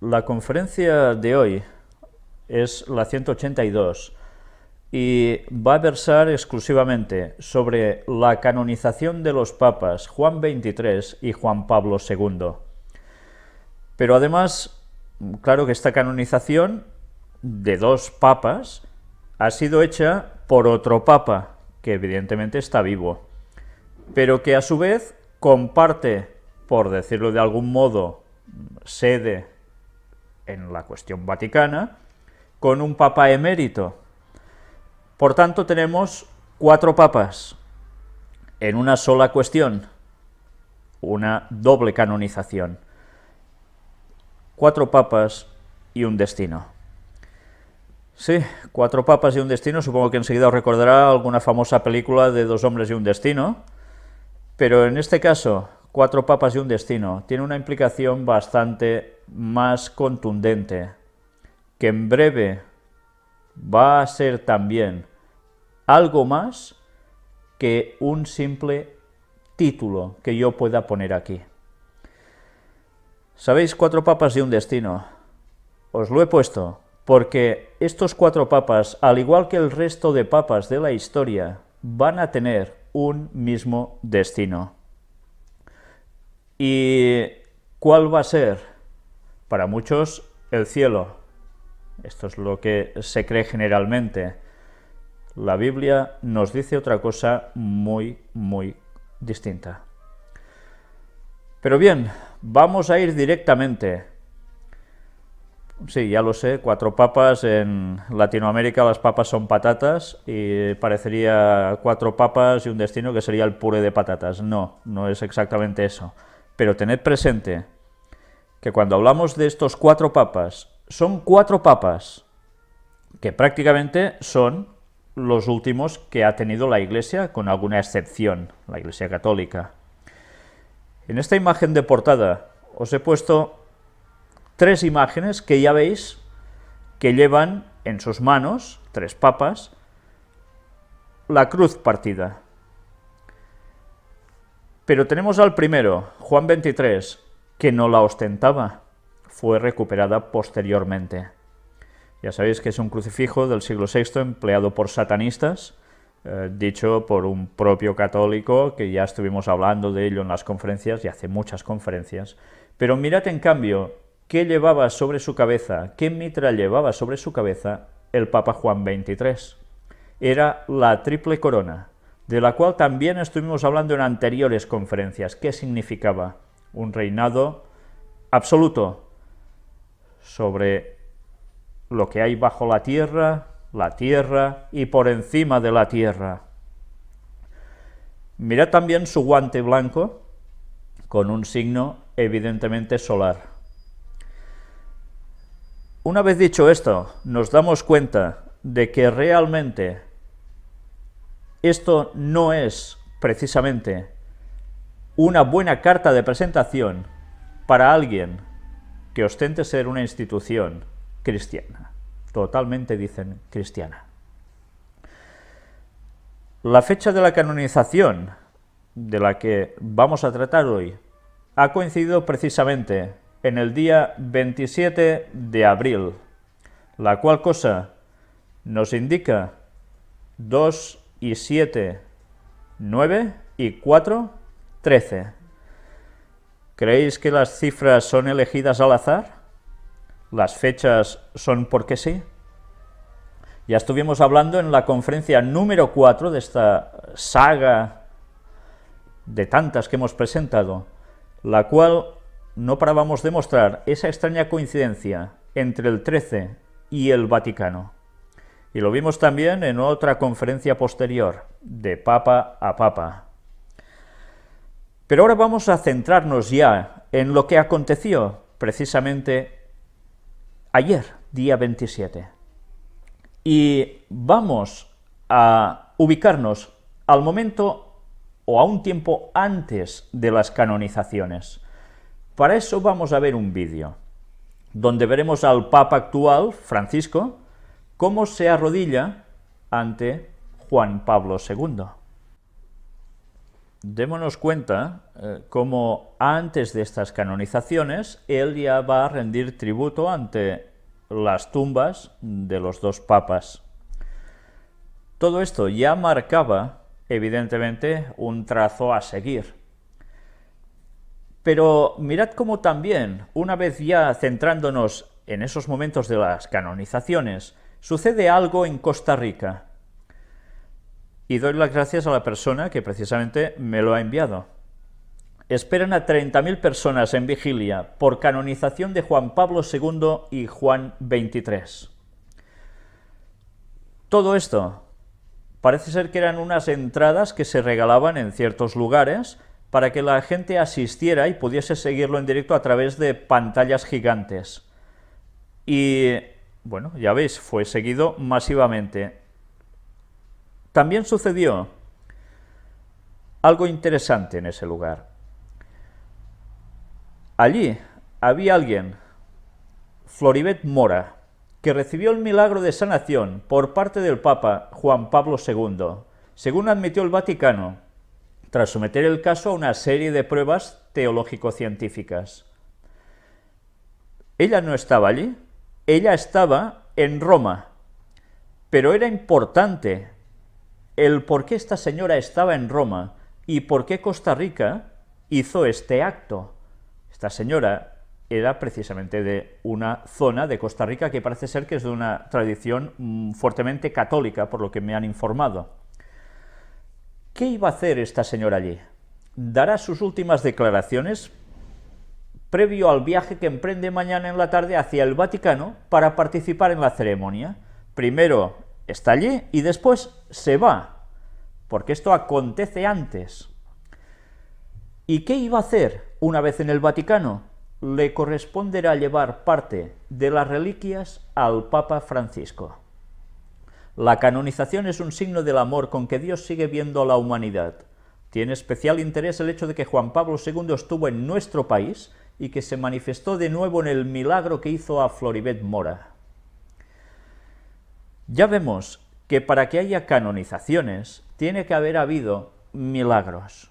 La conferencia de hoy es la 182 y va a versar exclusivamente sobre la canonización de los papas Juan XXIII y Juan Pablo II. Pero además, claro que esta canonización de dos papas ha sido hecha por otro papa, que evidentemente está vivo, pero que a su vez comparte, por decirlo de algún modo, sede en la cuestión vaticana, con un papa emérito. Por tanto, tenemos cuatro papas en una sola cuestión, una doble canonización. Cuatro papas y un destino. Sí, cuatro papas y un destino, supongo que enseguida os recordará alguna famosa película de Dos hombres y un destino, pero en este caso, cuatro papas y un destino, tiene una implicación bastante más contundente, que en breve va a ser también algo más que un simple título que yo pueda poner aquí. ¿Sabéis? Cuatro papas y un destino. Os lo he puesto porque estos cuatro papas, al igual que el resto de papas de la historia, van a tener un mismo destino. ¿Y cuál va a ser? Para muchos, el cielo. Esto es lo que se cree generalmente. La Biblia nos dice otra cosa muy distinta. Pero bien, vamos a ir directamente. Sí, ya lo sé, cuatro papas. En Latinoamérica las papas son patatas y parecería cuatro papas y un destino que sería el puré de patatas. No, no es exactamente eso. Pero tened presente que cuando hablamos de estos cuatro papas, son cuatro papas que prácticamente son los últimos que ha tenido la Iglesia, con alguna excepción, la Iglesia católica. En esta imagen de portada os he puesto tres imágenes que ya veis que llevan en sus manos, tres papas, la cruz partida. Pero tenemos al primero, Juan XXIII, que no la ostentaba, fue recuperada posteriormente. Ya sabéis que es un crucifijo del siglo VI empleado por satanistas, dicho por un propio católico, que ya estuvimos hablando de ello en las conferencias, y hace muchas conferencias. Pero mirad en cambio qué llevaba sobre su cabeza, qué mitra llevaba sobre su cabeza el Papa Juan XXIII. Era la triple corona, de la cual también estuvimos hablando en anteriores conferencias. ¿Qué significaba? Un reinado absoluto sobre lo que hay bajo la tierra y por encima de la tierra. Mirad también su guante blanco, con un signo evidentemente solar. Una vez dicho esto, nos damos cuenta de que realmente esto no es precisamente una buena carta de presentación para alguien que ostente ser una institución cristiana. Totalmente, dicen, cristiana. La fecha de la canonización, de la que vamos a tratar hoy, ha coincidido precisamente en el día 27 de abril, la cual cosa nos indica 2 y 7, 9 y 4, 13. ¿Creéis que las cifras son elegidas al azar? ¿Las fechas son porque sí? Ya estuvimos hablando en la conferencia número 4 de esta saga de tantas que hemos presentado, la cual no parábamos de mostrar esa extraña coincidencia entre el 13 y el Vaticano. Y lo vimos también en otra conferencia posterior, de papa a papa. Pero ahora vamos a centrarnos ya en lo que aconteció precisamente ayer, día 27. Y vamos a ubicarnos al momento o a un tiempo antes de las canonizaciones. Para eso vamos a ver un vídeo, donde veremos al Papa actual, Francisco, cómo se arrodilla ante Juan Pablo II. démonos cuenta cómo antes de estas canonizaciones él ya va a rendir tributo ante las tumbas de los dos papas. Todo esto ya marcaba, evidentemente, un trazo a seguir. Pero mirad cómo también, una vez ya centrándonos en esos momentos de las canonizaciones, sucede algo en Costa Rica. Y doy las gracias a la persona que precisamente me lo ha enviado. Esperan a 30.000 personas en vigilia por canonización de Juan Pablo II y Juan XXIII. Todo esto parece ser que eran unas entradas que se regalaban en ciertos lugares para que la gente asistiera y pudiese seguirlo en directo a través de pantallas gigantes. Y, bueno, ya veis, fue seguido masivamente. También sucedió algo interesante en ese lugar. Allí había alguien, Floribet Mora, que recibió el milagro de sanación por parte del Papa Juan Pablo II, según admitió el Vaticano, tras someter el caso a una serie de pruebas teológico-científicas. Ella no estaba allí, ella estaba en Roma, pero era importante el por qué esta señora estaba en Roma y por qué Costa Rica hizo este acto. Esta señora era precisamente de una zona de Costa Rica que parece ser que es de una tradición fuertemente católica, por lo que me han informado. ¿Qué iba a hacer esta señora allí? Dará sus últimas declaraciones previo al viaje que emprende mañana en la tarde hacia el Vaticano para participar en la ceremonia. Primero está allí y después se va, porque esto acontece antes. ¿Y qué iba a hacer una vez en el Vaticano? Le corresponderá llevar parte de las reliquias al Papa Francisco. La canonización es un signo del amor con que Dios sigue viendo a la humanidad. Tiene especial interés el hecho de que Juan Pablo II estuvo en nuestro país y que se manifestó de nuevo en el milagro que hizo a Floribet Mora. Ya vemos que para que haya canonizaciones tiene que haber habido milagros.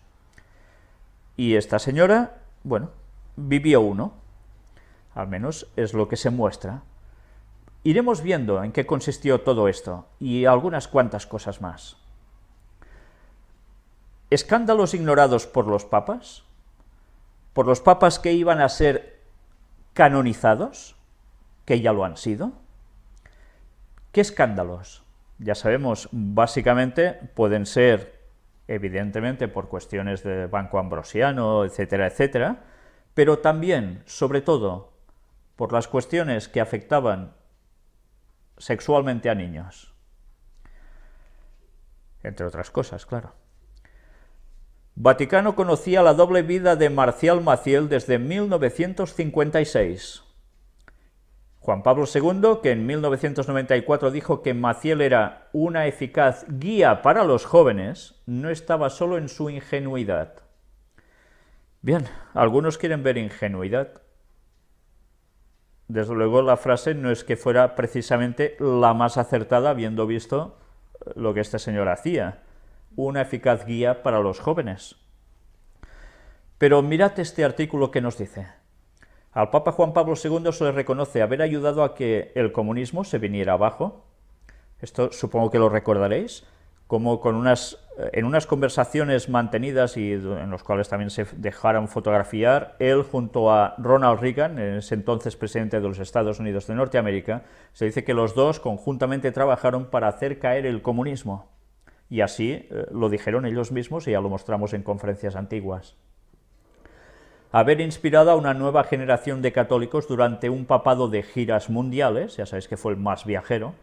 Y esta señora, bueno, vivió uno, al menos es lo que se muestra. Iremos viendo en qué consistió todo esto y algunas cuantas cosas más. ¿Escándalos ignorados por los papas? ¿Por los papas que iban a ser canonizados? ¿Que ya lo han sido? ¿Qué escándalos? Ya sabemos, básicamente pueden ser, evidentemente, por cuestiones de Banco Ambrosiano, etcétera, etcétera, pero también, sobre todo, por las cuestiones que afectaban sexualmente a niños. Entre otras cosas, claro. Vaticano conocía la doble vida de Marcial Maciel desde 1956. Juan Pablo II, que en 1994 dijo que Maciel era una eficaz guía para los jóvenes, no estaba solo en su ingenuidad. Bien, algunos quieren ver ingenuidad. Desde luego la frase no es que fuera precisamente la más acertada, habiendo visto lo que este señor hacía. Una eficaz guía para los jóvenes. Pero mirad este artículo que nos dice. Al Papa Juan Pablo II se le reconoce haber ayudado a que el comunismo se viniera abajo. Esto supongo que lo recordaréis, como en unas conversaciones mantenidas y en los cuales también se dejaron fotografiar, él junto a Ronald Reagan, ese entonces presidente de los Estados Unidos de Norteamérica, se dice que los dos conjuntamente trabajaron para hacer caer el comunismo. Y así lo dijeron ellos mismos y ya lo mostramos en conferencias antiguas. Haber inspirado a una nueva generación de católicos durante un papado de giras mundiales, ya sabéis que fue el más viajero,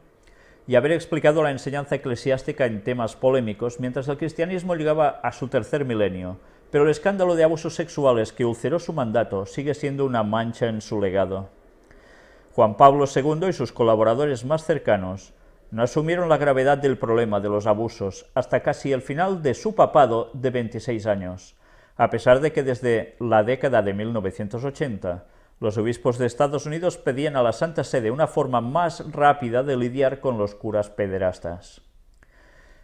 y haber explicado la enseñanza eclesiástica en temas polémicos mientras el cristianismo llegaba a su tercer milenio, pero el escándalo de abusos sexuales que ulceró su mandato sigue siendo una mancha en su legado. Juan Pablo II y sus colaboradores más cercanos no asumieron la gravedad del problema de los abusos hasta casi el final de su papado de 26 años, a pesar de que desde la década de 1980 los obispos de Estados Unidos pedían a la Santa Sede una forma más rápida de lidiar con los curas pederastas.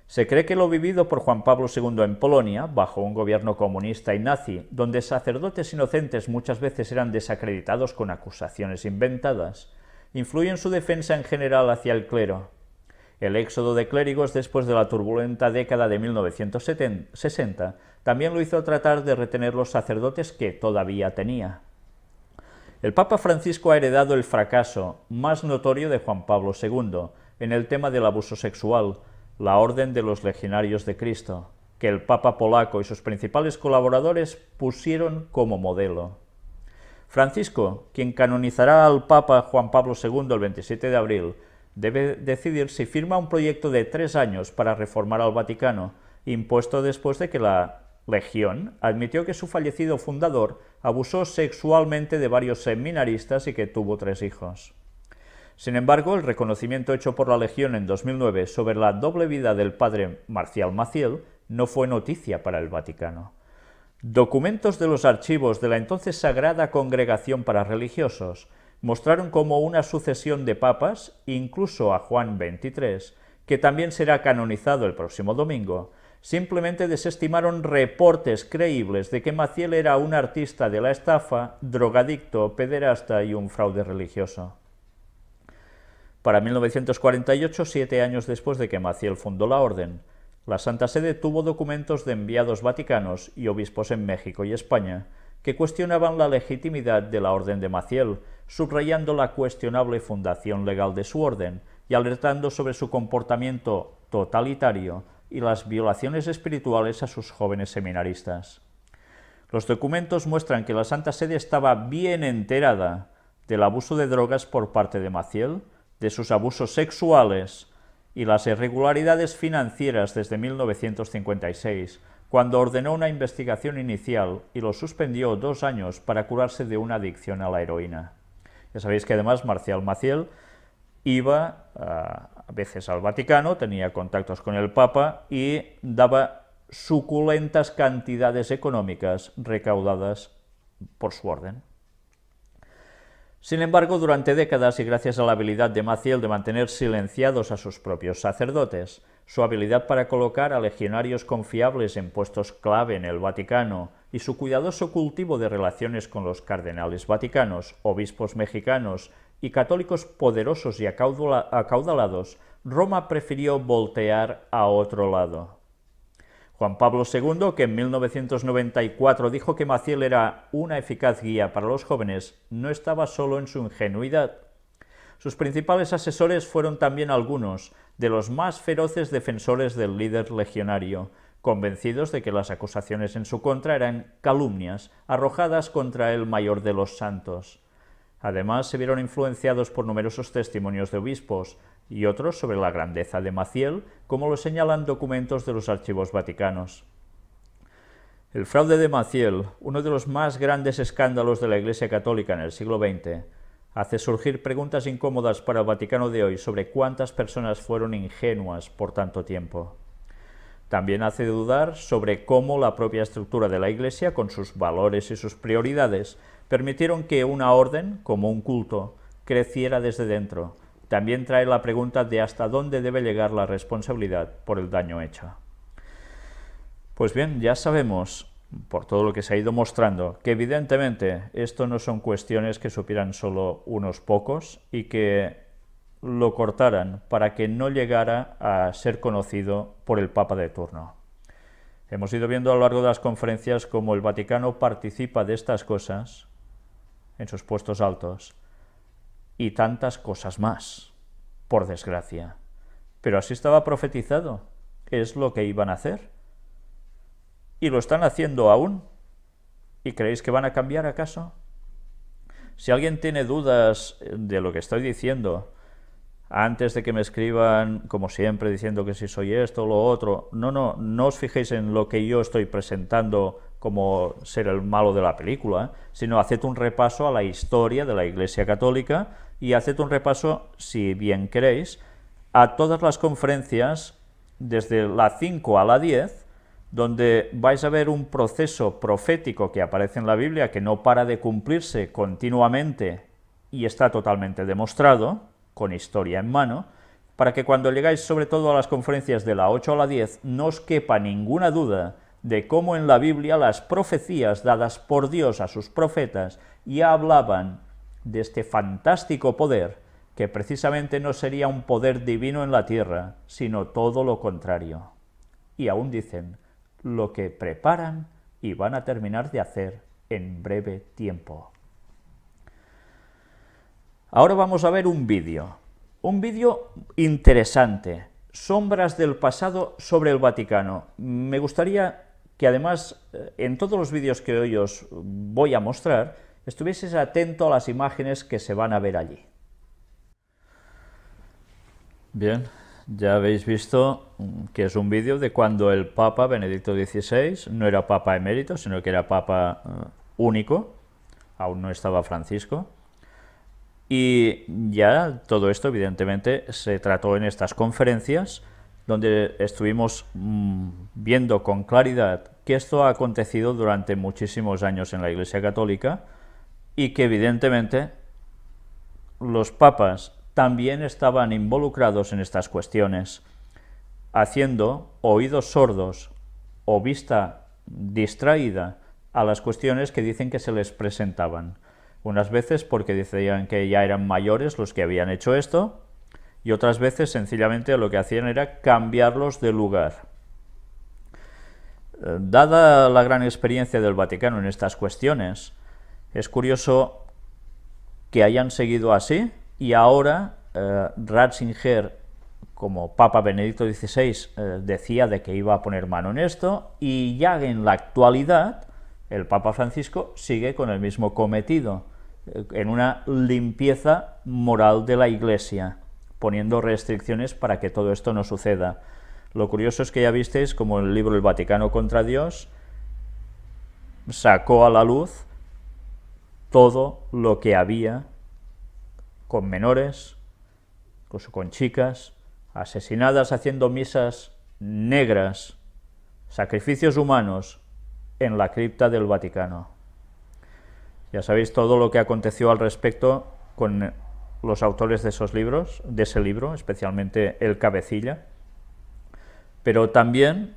Se cree que lo vivido por Juan Pablo II en Polonia, bajo un gobierno comunista y nazi, donde sacerdotes inocentes muchas veces eran desacreditados con acusaciones inventadas, influye en su defensa en general hacia el clero. El éxodo de clérigos después de la turbulenta década de 1960 también lo hizo tratar de retener los sacerdotes que todavía tenía. El Papa Francisco ha heredado el fracaso más notorio de Juan Pablo II en el tema del abuso sexual, la Orden de los Legionarios de Cristo, que el Papa polaco y sus principales colaboradores pusieron como modelo. Francisco, quien canonizará al Papa Juan Pablo II el 27 de abril, debe decidir si firma un proyecto de 3 años para reformar al Vaticano, impuesto después de que la Legión admitió que su fallecido fundador abusó sexualmente de varios seminaristas y que tuvo 3 hijos. Sin embargo, el reconocimiento hecho por la Legión en 2009 sobre la doble vida del padre Marcial Maciel no fue noticia para el Vaticano. Documentos de los archivos de la entonces Sagrada Congregación para Religiosos mostraron como una sucesión de papas, incluso a Juan XXIII, que también será canonizado el próximo domingo, simplemente desestimaron reportes creíbles de que Maciel era un artista de la estafa, drogadicto, pederasta y un fraude religioso. Para 1948, 7 años después de que Maciel fundó la orden, la Santa Sede tuvo documentos de enviados vaticanos y obispos en México y España que cuestionaban la legitimidad de la orden de Maciel, subrayando la cuestionable fundación legal de su orden y alertando sobre su comportamiento totalitario y las violaciones espirituales a sus jóvenes seminaristas. Los documentos muestran que la Santa Sede estaba bien enterada del abuso de drogas por parte de Maciel, de sus abusos sexuales y las irregularidades financieras desde 1956, cuando ordenó una investigación inicial y lo suspendió 2 años para curarse de una adicción a la heroína. Ya sabéis que además Marcial Maciel iba a veces al Vaticano, tenía contactos con el Papa y daba suculentas cantidades económicas recaudadas por su orden. Sin embargo, durante décadas y gracias a la habilidad de Maciel de mantener silenciados a sus propios sacerdotes, su habilidad para colocar a legionarios confiables en puestos clave en el Vaticano y su cuidadoso cultivo de relaciones con los cardenales vaticanos, obispos mexicanos y católicos poderosos y acaudalados, Roma prefirió voltear a otro lado. Juan Pablo II, que en 1994 dijo que Maciel era una eficaz guía para los jóvenes, no estaba solo en su ingenuidad. Sus principales asesores fueron también algunos de los más feroces defensores del líder legionario, convencidos de que las acusaciones en su contra eran calumnias arrojadas contra el mayor de los santos. Además, se vieron influenciados por numerosos testimonios de obispos y otros sobre la grandeza de Maciel, como lo señalan documentos de los archivos vaticanos. El fraude de Maciel, uno de los más grandes escándalos de la Iglesia Católica en el siglo XX, hace surgir preguntas incómodas para el Vaticano de hoy sobre cuántas personas fueron ingenuas por tanto tiempo. También hace dudar sobre cómo la propia estructura de la Iglesia, con sus valores y sus prioridades, permitieron que una orden, como un culto, creciera desde dentro. También trae la pregunta de hasta dónde debe llegar la responsabilidad por el daño hecho. Pues bien, ya sabemos, por todo lo que se ha ido mostrando, que evidentemente esto no son cuestiones que supieran solo unos pocos y que lo cortaran para que no llegara a ser conocido por el Papa de turno. Hemos ido viendo a lo largo de las conferencias cómo el Vaticano participa de estas cosas en sus puestos altos y tantas cosas más, por desgracia. Pero así estaba profetizado, es lo que iban a hacer. Y lo están haciendo aún. ¿Y creéis que van a cambiar acaso? Si alguien tiene dudas de lo que estoy diciendo, antes de que me escriban, como siempre, diciendo que si soy esto o lo otro, no os fijéis en lo que yo estoy presentando como ser el malo de la película, sino haced un repaso a la historia de la Iglesia Católica y haced un repaso, si bien queréis, a todas las conferencias desde la 5 a la 10, donde vais a ver un proceso profético que aparece en la Biblia que no para de cumplirse continuamente y está totalmente demostrado, con historia en mano, para que cuando llegáis sobre todo a las conferencias de la 8 a la 10 no os quepa ninguna duda de cómo en la Biblia las profecías dadas por Dios a sus profetas ya hablaban de este fantástico poder, que precisamente no sería un poder divino en la tierra, sino todo lo contrario. Y aún dicen, lo que preparan y van a terminar de hacer en breve tiempo. Ahora vamos a ver un vídeo interesante, Sombras del pasado sobre el Vaticano. Me gustaría que además en todos los vídeos que hoy os voy a mostrar, estuvieses atento a las imágenes que se van a ver allí. Bien, ya habéis visto que es un vídeo de cuando el Papa Benedicto XVI no era Papa emérito, sino que era Papa único, aún no estaba Francisco, y ya todo esto evidentemente se trató en estas conferencias, donde estuvimos viendo con claridad que esto ha acontecido durante muchísimos años en la Iglesia Católica y que evidentemente los papas también estaban involucrados en estas cuestiones, haciendo oídos sordos o vista distraída a las cuestiones que dicen que se les presentaban. Unas veces porque decían que ya eran mayores los que habían hecho esto, y otras veces sencillamente lo que hacían era cambiarlos de lugar. Dada la gran experiencia del Vaticano en estas cuestiones, es curioso que hayan seguido así, y ahora Ratzinger, como Papa Benedicto XVI, decía de que iba a poner mano en esto, y ya en la actualidad el Papa Francisco sigue con el mismo cometido, en una limpieza moral de la Iglesia, poniendo restricciones para que todo esto no suceda. Lo curioso es que ya visteis como el libro El Vaticano contra Dios sacó a la luz todo lo que había con menores, con chicas, asesinadas haciendo misas negras, sacrificios humanos en la cripta del Vaticano. Ya sabéis todo lo que aconteció al respecto con los autores de esos libros, de ese libro, especialmente el cabecilla, pero también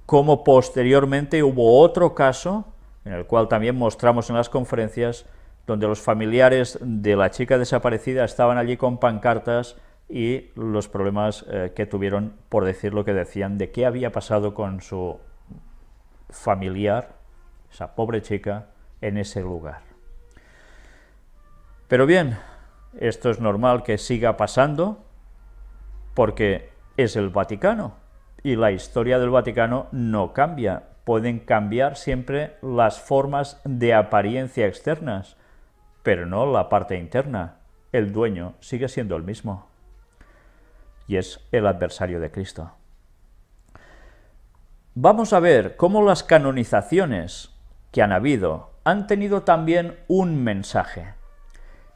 cómo posteriormente hubo otro caso, en el cual también mostramos en las conferencias, donde los familiares de la chica desaparecida estaban allí con pancartas y los problemas que tuvieron por decir lo que decían de qué había pasado con su familiar, esa pobre chica, en ese lugar. Pero bien, esto es normal que siga pasando porque es el Vaticano y la historia del Vaticano no cambia. Pueden cambiar siempre las formas de apariencia externas, pero no la parte interna. El dueño sigue siendo el mismo y es el adversario de Cristo. Vamos a ver cómo las canonizaciones que han habido han tenido también un mensaje.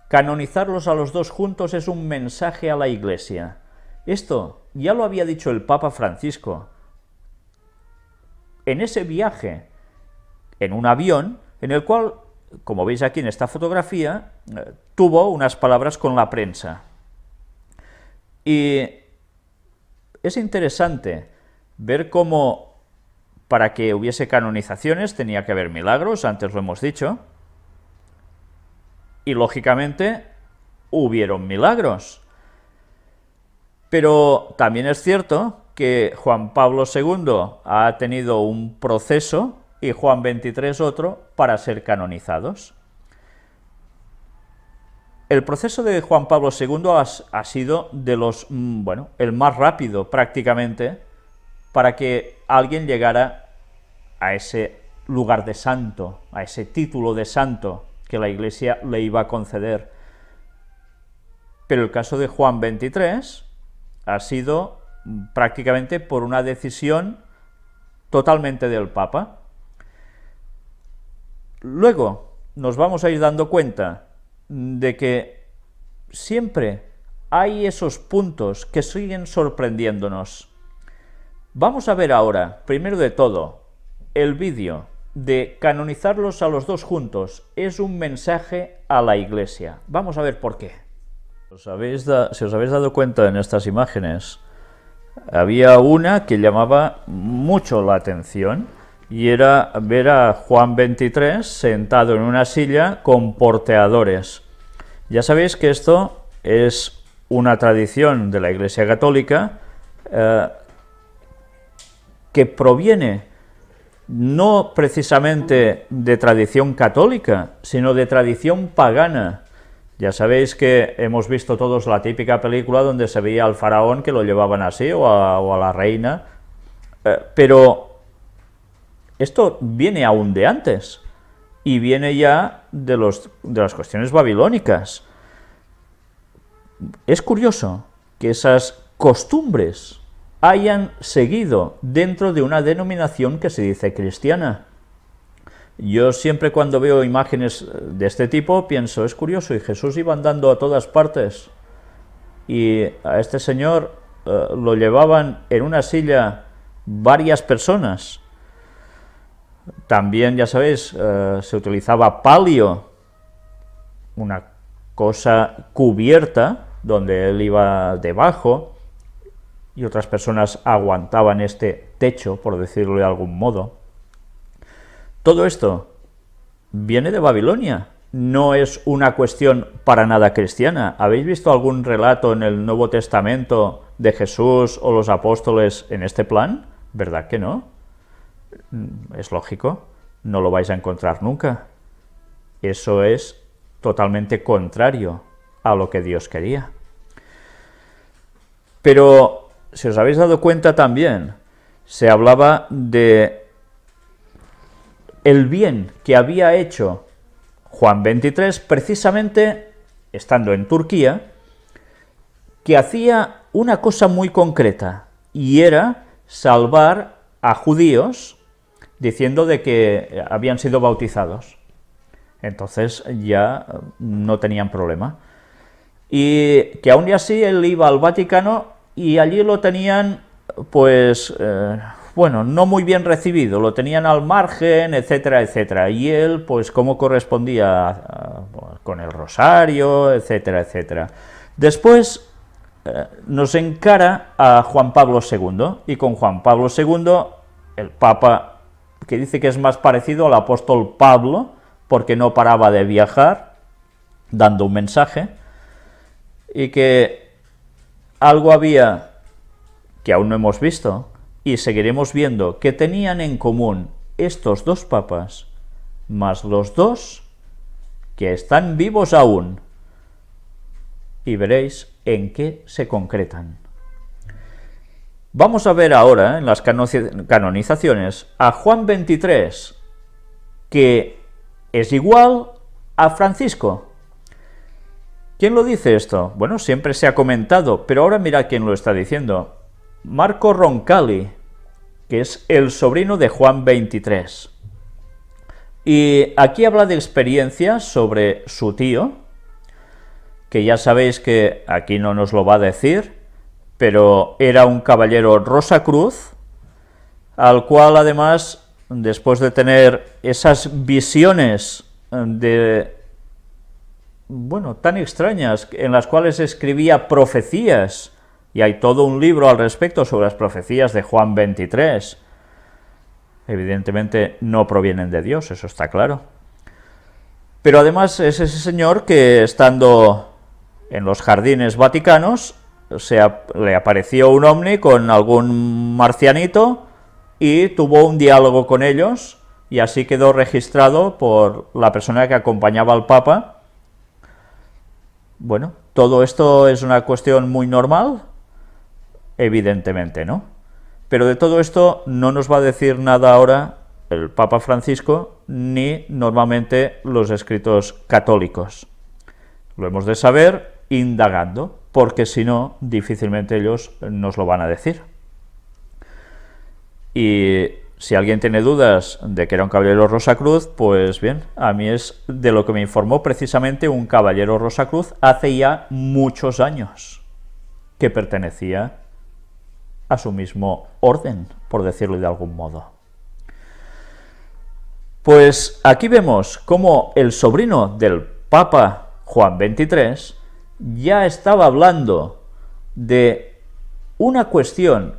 Canonizarlos a los dos juntos es un mensaje a la Iglesia. Esto ya lo había dicho el Papa Francisco en ese viaje en un avión, en el cual, como veis aquí en esta fotografía, tuvo unas palabras con la prensa. Y es interesante ver cómo para que hubiese canonizaciones tenía que haber milagros, antes lo hemos dicho, y lógicamente hubieron milagros. Pero también es cierto que Juan Pablo II ha tenido un proceso y Juan XXIII otro para ser canonizados. El proceso de Juan Pablo II ha sido de los, el más rápido prácticamente para que alguien llegara a ese lugar de santo, a ese título de santo que la Iglesia le iba a conceder. Pero el caso de Juan XXIII ha sido prácticamente por una decisión totalmente del Papa. Luego nos vamos a ir dando cuenta de que siempre hay esos puntos que siguen sorprendiéndonos. Vamos a ver ahora, primero de todo, el vídeo de canonizarlos a los dos juntos. Es un mensaje a la Iglesia. Vamos a ver por qué. Si os habéis dado cuenta en estas imágenes, había una que llamaba mucho la atención y era ver a Juan 23 sentado en una silla con porteadores. Ya sabéis que esto es una tradición de la Iglesia Católica que proviene no precisamente de tradición católica, sino de tradición pagana. Ya sabéis que hemos visto todos la típica película donde se veía al faraón que lo llevaban así, o a la reina, pero esto viene aún de antes, y viene ya de las cuestiones babilónicas. Es curioso que esas costumbres hayan seguido dentro de una denominación que se dice cristiana. Yo siempre cuando veo imágenes de este tipo pienso, es curioso, y Jesús iba andando a todas partes, y a este señor lo llevaban en una silla varias personas. También, ya sabéis, se utilizaba palio, una cosa cubierta, donde él iba debajo, y otras personas aguantaban este techo, por decirlo de algún modo. Todo esto viene de Babilonia, no es una cuestión para nada cristiana. ¿Habéis visto algún relato en el Nuevo Testamento de Jesús o los apóstoles en este plan? ¿Verdad que no? Es lógico, no lo vais a encontrar nunca. Eso es totalmente contrario a lo que Dios quería. Pero, si os habéis dado cuenta también, se hablaba de el bien que había hecho Juan 23, precisamente estando en Turquía, que hacía una cosa muy concreta, y era salvar a judíos diciendo de que habían sido bautizados. Entonces ya no tenían problema. Y que aún y así él iba al Vaticano y allí lo tenían, pues, bueno, no muy bien recibido, lo tenían al margen, etcétera, etcétera. Y él, pues, como correspondía con el rosario, etcétera, etcétera. Después nos encara a Juan Pablo II, y con Juan Pablo II, el Papa, que dice que es más parecido al apóstol Pablo, porque no paraba de viajar, dando un mensaje, y que algo había que aún no hemos visto, y seguiremos viendo, que tenían en común estos dos papas, más los dos que están vivos aún, y veréis en qué se concretan. Vamos a ver ahora, en las canonizaciones, a Juan 23, que es igual a Francisco. ¿Quién lo dice esto? Bueno, siempre se ha comentado, pero ahora mira quién lo está diciendo. Marco Roncalli, que es el sobrino de Juan 23. Y aquí habla de experiencias sobre su tío, que ya sabéis que aquí no nos lo va a decir, pero era un caballero Rosacruz, al cual además, después de tener esas visiones tan extrañas, en las cuales escribía profecías, y hay todo un libro al respecto sobre las profecías de Juan 23, evidentemente no provienen de Dios, eso está claro. Pero además es ese señor que, estando en los jardines vaticanos, le apareció un ovni con algún marcianito y tuvo un diálogo con ellos, y así quedó registrado por la persona que acompañaba al Papa. Bueno, ¿todo esto es una cuestión muy normal? Evidentemente no. Pero de todo esto no nos va a decir nada ahora el Papa Francisco, ni normalmente los escritos católicos. Lo hemos de saber indagando, porque si no, difícilmente ellos nos lo van a decir. Y si alguien tiene dudas de que era un caballero Rosacruz, pues bien, a mí es de lo que me informó precisamente un caballero Rosacruz hace ya muchos años, que pertenecía a su mismo orden, por decirlo de algún modo. Pues aquí vemos cómo el sobrino del Papa Juan 23 ya estaba hablando de una cuestión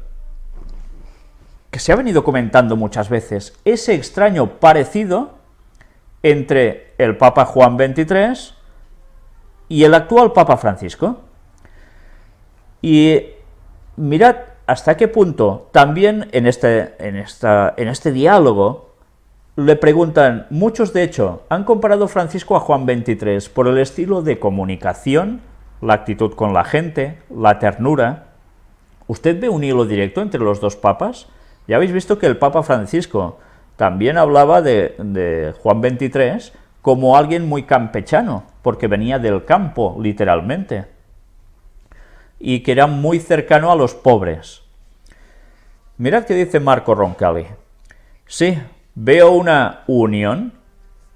que se ha venido comentando muchas veces, ese extraño parecido entre el Papa Juan XXIII y el actual Papa Francisco. Y mirad hasta qué punto también en este diálogo le preguntan, muchos de hecho han comparado Francisco a Juan XXIII por el estilo de comunicación, la actitud con la gente, la ternura. ¿Usted ve un hilo directo entre los dos papas? Ya habéis visto que el Papa Francisco también hablaba de Juan XXIII como alguien muy campechano, porque venía del campo, literalmente, y que era muy cercano a los pobres. Mirad qué dice Marco Roncalli. Sí, veo una unión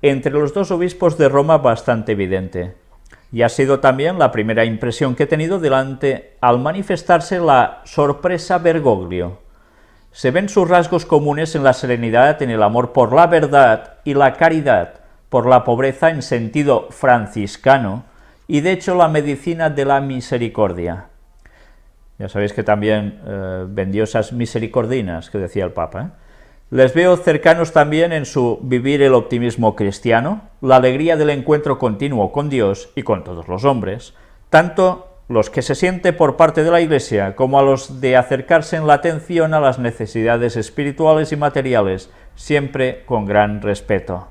entre los dos obispos de Roma bastante evidente, y ha sido también la primera impresión que he tenido al manifestarse la sorpresa Bergoglio. Se ven sus rasgos comunes en la serenidad, en el amor por la verdad y la caridad, por la pobreza en sentido franciscano, y de hecho la medicina de la misericordia. Ya sabéis que también vendió esas misericordinas que decía el Papa, ¿eh? Les veo cercanos también en su vivir el optimismo cristiano, la alegría del encuentro continuo con Dios y con todos los hombres, tanto los que se siente por parte de la Iglesia como a los de acercarse en la atención a las necesidades espirituales y materiales, siempre con gran respeto.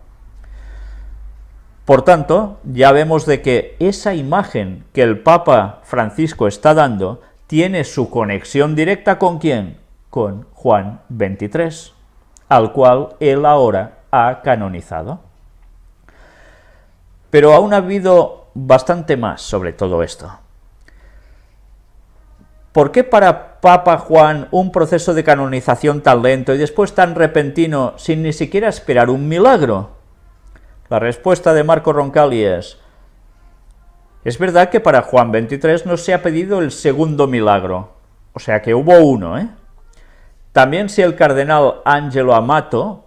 Por tanto, ya vemos de que esa imagen que el Papa Francisco está dando tiene su conexión directa ¿con quién? Con Juan XXIII, al cual él ahora ha canonizado. Pero aún ha habido bastante más sobre todo esto. ¿Por qué para Papa Juan un proceso de canonización tan lento y después tan repentino sin ni siquiera esperar un milagro? La respuesta de Marco Roncalli es verdad que para Juan XXIII no se ha pedido el segundo milagro, o sea que hubo uno, ¿eh? También si el cardenal Angelo Amato,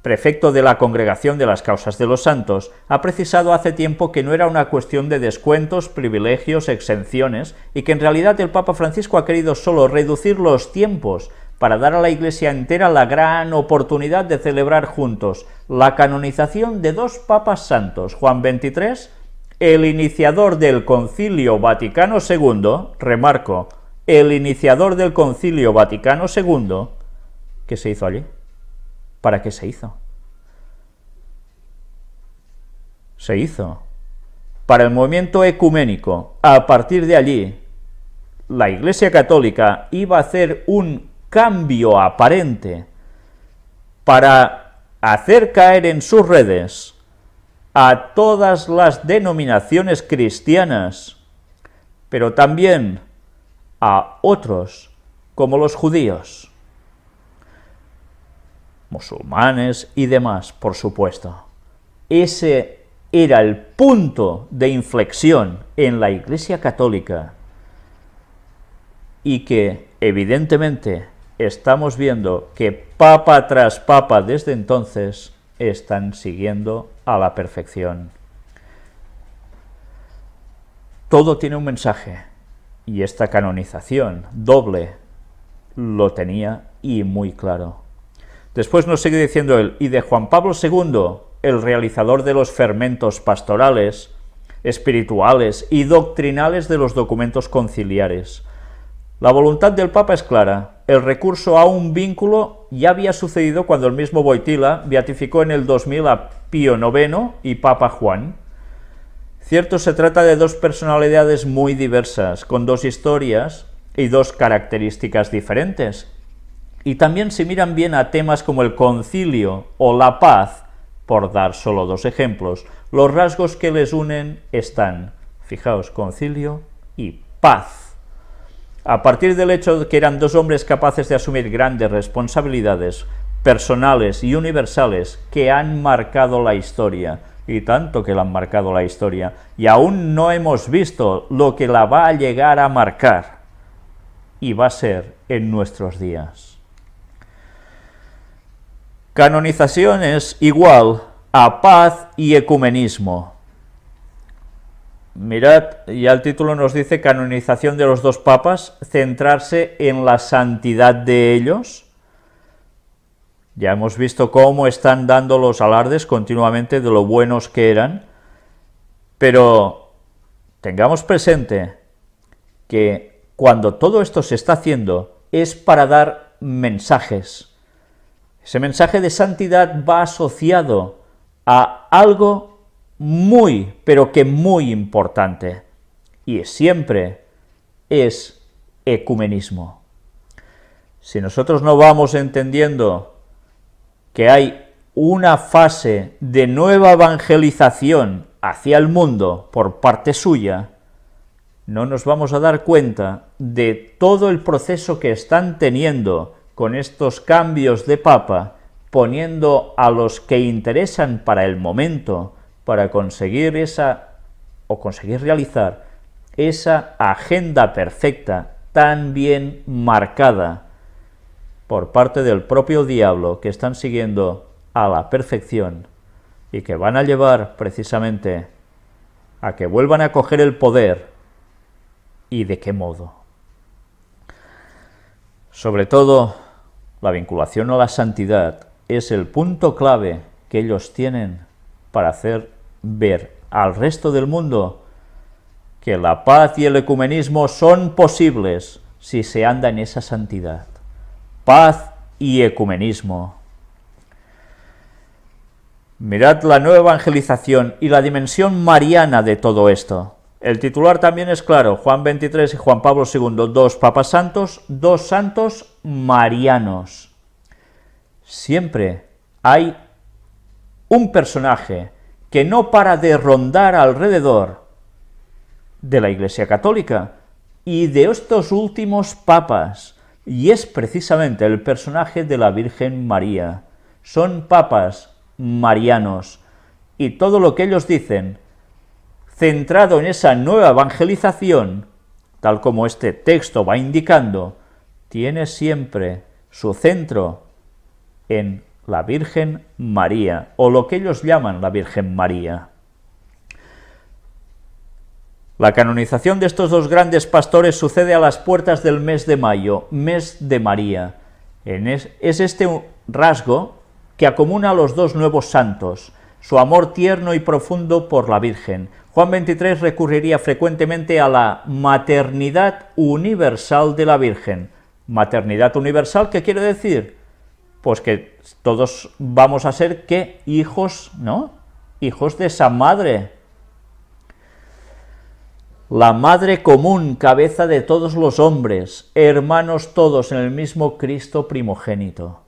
prefecto de la Congregación de las Causas de los Santos, ha precisado hace tiempo que no era una cuestión de descuentos, privilegios, exenciones, y que en realidad el Papa Francisco ha querido solo reducir los tiempos para dar a la Iglesia entera la gran oportunidad de celebrar juntos la canonización de dos papas santos, Juan XXIII, el iniciador del Concilio Vaticano II, remarco, el iniciador del Concilio Vaticano II, ¿qué se hizo allí? ¿Para qué se hizo? Se hizo para el movimiento ecuménico. A partir de allí, la Iglesia Católica iba a hacer un cambio aparente para hacer caer en sus redes a todas las denominaciones cristianas, pero también a otros, como los judíos, musulmanes y demás, por supuesto. Ese era el punto de inflexión en la Iglesia Católica y que, evidentemente, estamos viendo que papa tras papa desde entonces están siguiendo a la perfección. Todo tiene un mensaje, y esta canonización doble lo tenía y muy claro. Después nos sigue diciendo él, y de Juan Pablo II, el realizador de los fermentos pastorales, espirituales y doctrinales de los documentos conciliares. La voluntad del Papa es clara. El recurso a un vínculo ya había sucedido cuando el mismo Wojtyła beatificó en el 2000 a Pío IX y Papa Juan. Cierto, se trata de dos personalidades muy diversas, con dos historias y dos características diferentes. Y también se miran bien a temas como el concilio o la paz, por dar solo dos ejemplos, los rasgos que les unen están, fijaos, concilio y paz. A partir del hecho de que eran dos hombres capaces de asumir grandes responsabilidades personales y universales que han marcado la historia, y tanto que la han marcado la historia, y aún no hemos visto lo que la va a llegar a marcar, y va a ser en nuestros días. Canonización es igual a paz y ecumenismo. Mirad, ya el título nos dice canonización de los dos papas, centrarse en la santidad de ellos. Ya hemos visto cómo están dando los alardes continuamente de lo buenos que eran, pero tengamos presente que cuando todo esto se está haciendo es para dar mensajes. Ese mensaje de santidad va asociado a algo muy, pero que muy importante, y siempre es ecumenismo. Si nosotros no vamos entendiendo que hay una fase de nueva evangelización hacia el mundo por parte suya, no nos vamos a dar cuenta de todo el proceso que están teniendo con estos cambios de papa, poniendo a los que interesan para el momento, para conseguir conseguir realizar esa agenda perfecta tan bien marcada por parte del propio diablo, que están siguiendo a la perfección y que van a llevar precisamente a que vuelvan a coger el poder. ¿Y de qué modo? Sobre todo, la vinculación a la santidad es el punto clave que ellos tienen para hacer ver al resto del mundo que la paz y el ecumenismo son posibles si se anda en esa santidad. Paz y ecumenismo. Mirad la nueva evangelización y la dimensión mariana de todo esto. El titular también es claro, Juan 23 y Juan Pablo II, dos papas santos, dos santos marianos. Siempre hay un personaje que no para de rondar alrededor de la Iglesia Católica y de estos últimos papas, y es precisamente el personaje de la Virgen María. Son papas marianos, y todo lo que ellos dicen, centrado en esa nueva evangelización, tal como este texto va indicando, tiene siempre su centro en la Virgen María, o lo que ellos llaman la Virgen María. La canonización de estos dos grandes pastores sucede a las puertas del mes de mayo, mes de María. Es este un rasgo que acomuna a los dos nuevos santos, su amor tierno y profundo por la Virgen. Juan 23 recurriría frecuentemente a la maternidad universal de la Virgen. ¿Maternidad universal qué quiere decir? Pues que todos vamos a ser, ¿qué? Hijos, ¿no? Hijos de esa madre. La madre común, cabeza de todos los hombres, hermanos todos en el mismo Cristo primogénito.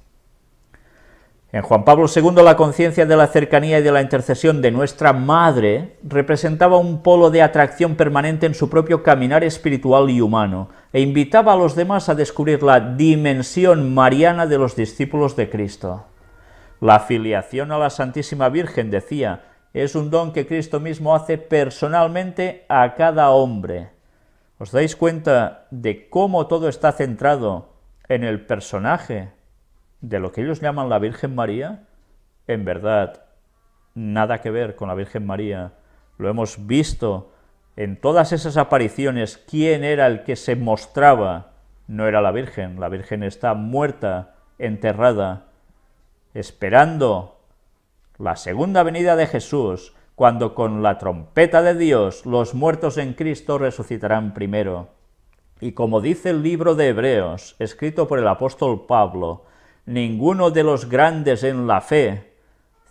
En Juan Pablo II, la conciencia de la cercanía y de la intercesión de nuestra Madre representaba un polo de atracción permanente en su propio caminar espiritual y humano, e invitaba a los demás a descubrir la dimensión mariana de los discípulos de Cristo. La filiación a la Santísima Virgen, decía, es un don que Cristo mismo hace personalmente a cada hombre. ¿Os dais cuenta de cómo todo está centrado en el personaje de lo que ellos llaman la Virgen María? En verdad, nada que ver con la Virgen María. Lo hemos visto en todas esas apariciones. ¿Quién era el que se mostraba? No era la Virgen está muerta, enterrada, esperando la segunda venida de Jesús, cuando con la trompeta de Dios los muertos en Cristo resucitarán primero. Y como dice el libro de Hebreos, escrito por el apóstol Pablo, ninguno de los grandes en la fe,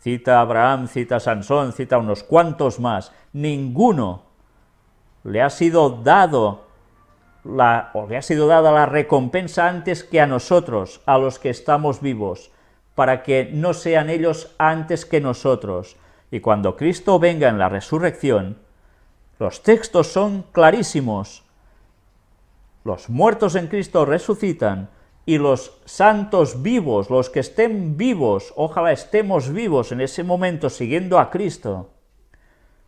cita a Abraham, cita a Sansón, cita a unos cuantos más, ninguno le ha sido dada la recompensa antes que a nosotros, a los que estamos vivos, para que no sean ellos antes que nosotros. Y cuando Cristo venga en la resurrección, los textos son clarísimos. Los muertos en Cristo resucitan, y los santos vivos, los que estén vivos, ojalá estemos vivos en ese momento siguiendo a Cristo,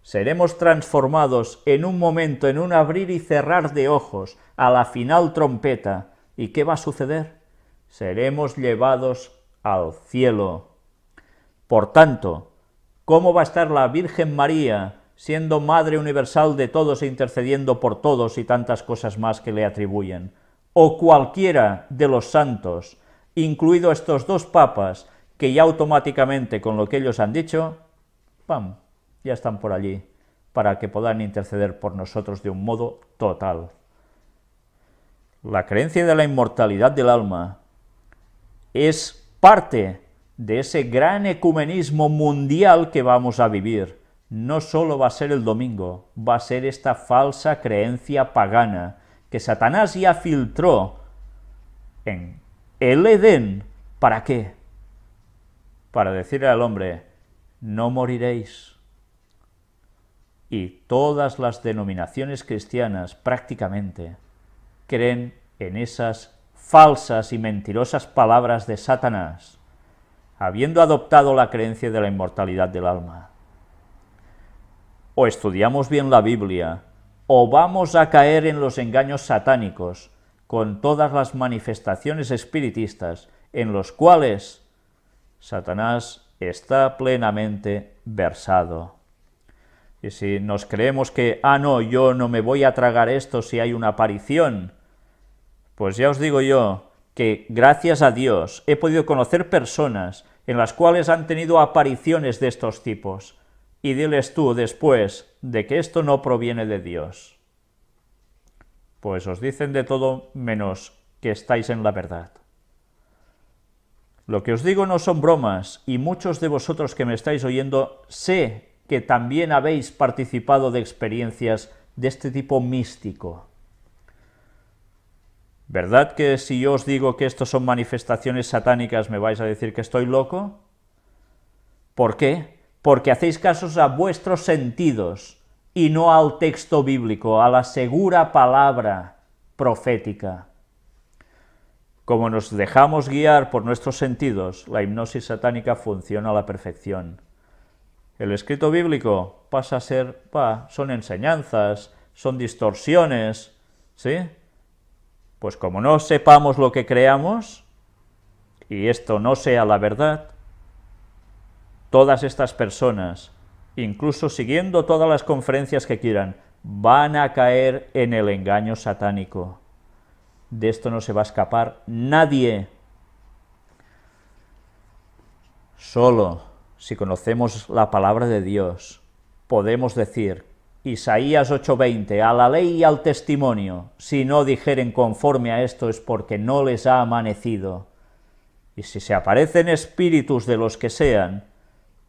seremos transformados en un momento, en un abrir y cerrar de ojos, a la final trompeta. ¿Y qué va a suceder? Seremos llevados al cielo. Por tanto, ¿cómo va a estar la Virgen María siendo Madre universal de todos e intercediendo por todos y tantas cosas más que le atribuyen, o cualquiera de los santos, incluido estos dos papas, que ya automáticamente con lo que ellos han dicho, ¡pam!, ya están por allí, para que puedan interceder por nosotros de un modo total. La creencia de la inmortalidad del alma es parte de ese gran ecumenismo mundial que vamos a vivir. No solo va a ser el domingo, va a ser esta falsa creencia pagana que Satanás ya filtró en el Edén. ¿Para qué? Para decirle al hombre, no moriréis. Y todas las denominaciones cristianas prácticamente creen en esas falsas y mentirosas palabras de Satanás, habiendo adoptado la creencia de la inmortalidad del alma. O estudiamos bien la Biblia, o vamos a caer en los engaños satánicos, con todas las manifestaciones espiritistas en los cuales Satanás está plenamente versado. Y si nos creemos que, no, yo no me voy a tragar esto si hay una aparición, pues ya os digo yo que gracias a Dios he podido conocer personas en las cuales han tenido apariciones de estos tipos, y diles tú después de que esto no proviene de Dios. Pues os dicen de todo menos que estáis en la verdad. Lo que os digo no son bromas, y muchos de vosotros que me estáis oyendo sé que también habéis participado de experiencias de este tipo místico. ¿Verdad que si yo os digo que estos son manifestaciones satánicas me vais a decir que estoy loco? ¿Por qué? Porque hacéis casos a vuestros sentidos y no al texto bíblico, a la segura palabra profética. Como nos dejamos guiar por nuestros sentidos, la hipnosis satánica funciona a la perfección. El escrito bíblico pasa a ser, son enseñanzas, son distorsiones, ¿sí? Pues como no sepamos lo que creamos, y esto no sea la verdad, todas estas personas, incluso siguiendo todas las conferencias que quieran, van a caer en el engaño satánico. De esto no se va a escapar nadie. Solo si conocemos la palabra de Dios, podemos decir, Isaías 8:20, a la ley y al testimonio, si no dijeren conforme a esto es porque no les ha amanecido. Y si se aparecen espíritus de los que sean,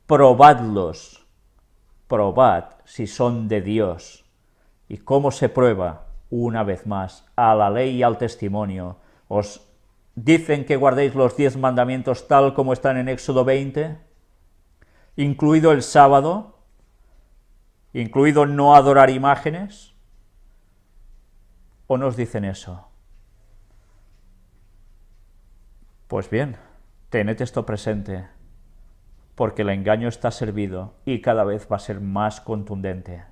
probadlos, probad si son de Dios. ¿Y cómo se prueba? Una vez más, a la ley y al testimonio. ¿Os dicen que guardéis los 10 mandamientos tal como están en Éxodo 20? Incluido el sábado, incluido no adorar imágenes, ¿o nos dicen eso? Pues bien, tened esto presente, porque el engaño está servido y cada vez va a ser más contundente.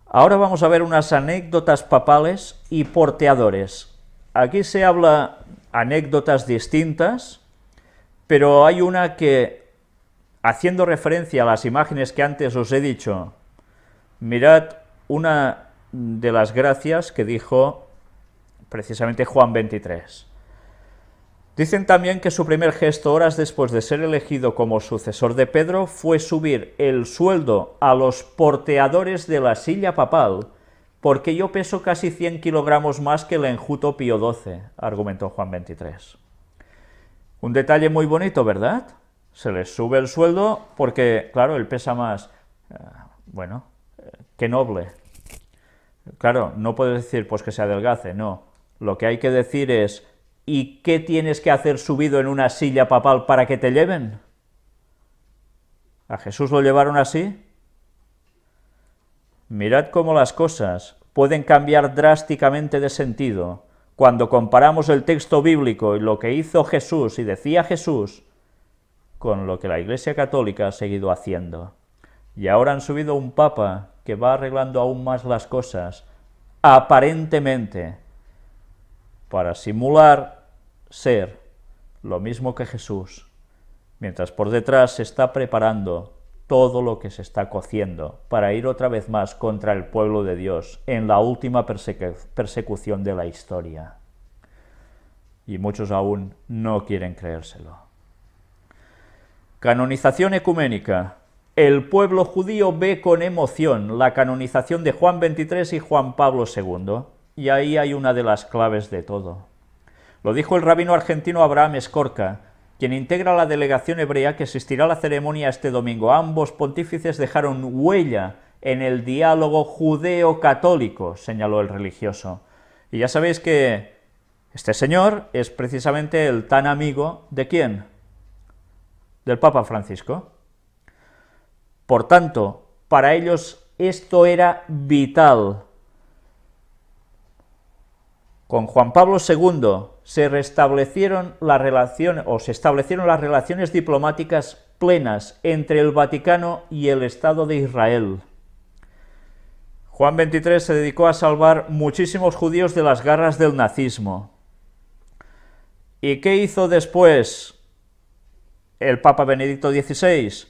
Ahora vamos a ver unas anécdotas papales y porteadores. Aquí se habla anécdotas distintas, pero hay una que, haciendo referencia a las imágenes que antes os he dicho, mirad una de las gracias que dijo precisamente Juan 23. Dicen también que su primer gesto, horas después de ser elegido como sucesor de Pedro, fue subir el sueldo a los porteadores de la silla papal, porque yo peso casi 100 kilogramos más que el enjuto Pío XII, argumentó Juan 23. Un detalle muy bonito, ¿verdad? Se les sube el sueldo porque, claro, él pesa más. Qué noble. Claro, no puedes decir pues que se adelgace, no. Lo que hay que decir es, ¿y qué tienes que hacer subido en una silla papal para que te lleven? ¿A Jesús lo llevaron así? Mirad cómo las cosas pueden cambiar drásticamente de sentido cuando comparamos el texto bíblico y lo que hizo Jesús y decía Jesús con lo que la Iglesia Católica ha seguido haciendo. Y ahora han subido un papa que va arreglando aún más las cosas, aparentemente, para simular ser lo mismo que Jesús, mientras por detrás se está preparando todo lo que se está cociendo para ir otra vez más contra el pueblo de Dios en la última persecución de la historia. Y muchos aún no quieren creérselo. Canonización ecuménica. El pueblo judío ve con emoción la canonización de Juan XXIII y Juan Pablo II, y ahí hay una de las claves de todo. Lo dijo el rabino argentino Abraham Escorca, quien integra la delegación hebrea que asistirá a la ceremonia este domingo. Ambos pontífices dejaron huella en el diálogo judeo-católico, señaló el religioso. Y ya sabéis que este señor es precisamente el tan amigo ¿de quién? Del Papa Francisco. Por tanto, para ellos esto era vital. Con Juan Pablo II se restablecieron las relaciones, o se establecieron las relaciones diplomáticas plenas entre el Vaticano y el Estado de Israel. Juan XXIII se dedicó a salvar muchísimos judíos de las garras del nazismo. ¿Y qué hizo después el Papa Benedicto XVI?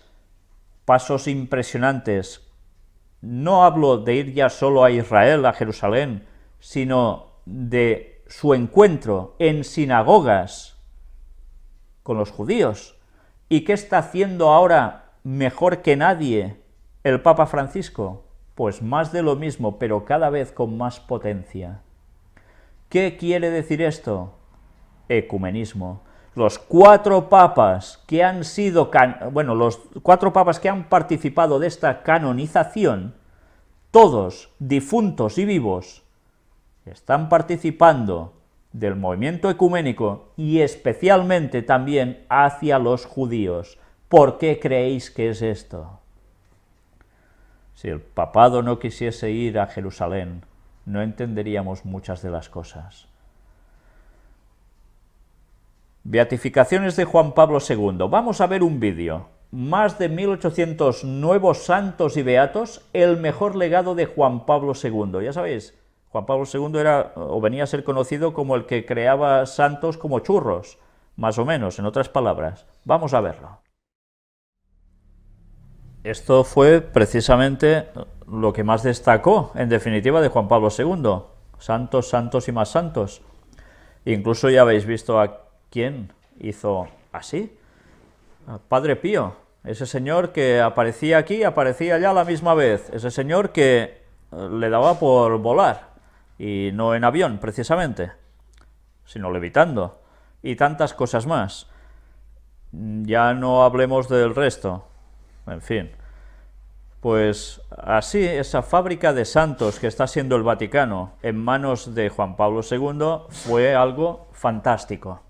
Pasos impresionantes. No hablo de ir ya solo a Israel, a Jerusalén, sino de su encuentro en sinagogas con los judíos. ¿Y qué está haciendo ahora mejor que nadie el Papa Francisco? Pues más de lo mismo, pero cada vez con más potencia. ¿Qué quiere decir esto? Ecumenismo. Los 4 papas que han sido, los 4 papas que han participado de esta canonización, todos difuntos y vivos, están participando del movimiento ecuménico y especialmente también hacia los judíos. ¿Por qué creéis que es esto? Si el papado no quisiese ir a Jerusalén, no entenderíamos muchas de las cosas. Beatificaciones de Juan Pablo II. Vamos a ver un vídeo. Más de 1800 nuevos santos y beatos, el mejor legado de Juan Pablo II. Ya sabéis, Juan Pablo II era, o venía a ser conocido como el que creaba santos como churros, más o menos, en otras palabras. Vamos a verlo. Esto fue precisamente lo que más destacó, en definitiva, de Juan Pablo II. Santos, santos y más santos. Incluso ya habéis visto a quién hizo así. Padre Pío, ese señor que aparecía aquí, aparecía allá a la misma vez. Ese señor que le daba por volar, y no en avión, precisamente, sino levitando, y tantas cosas más. Ya no hablemos del resto. En fin, pues así, esa fábrica de santos que está siendo el Vaticano en manos de Juan Pablo II fue algo fantástico.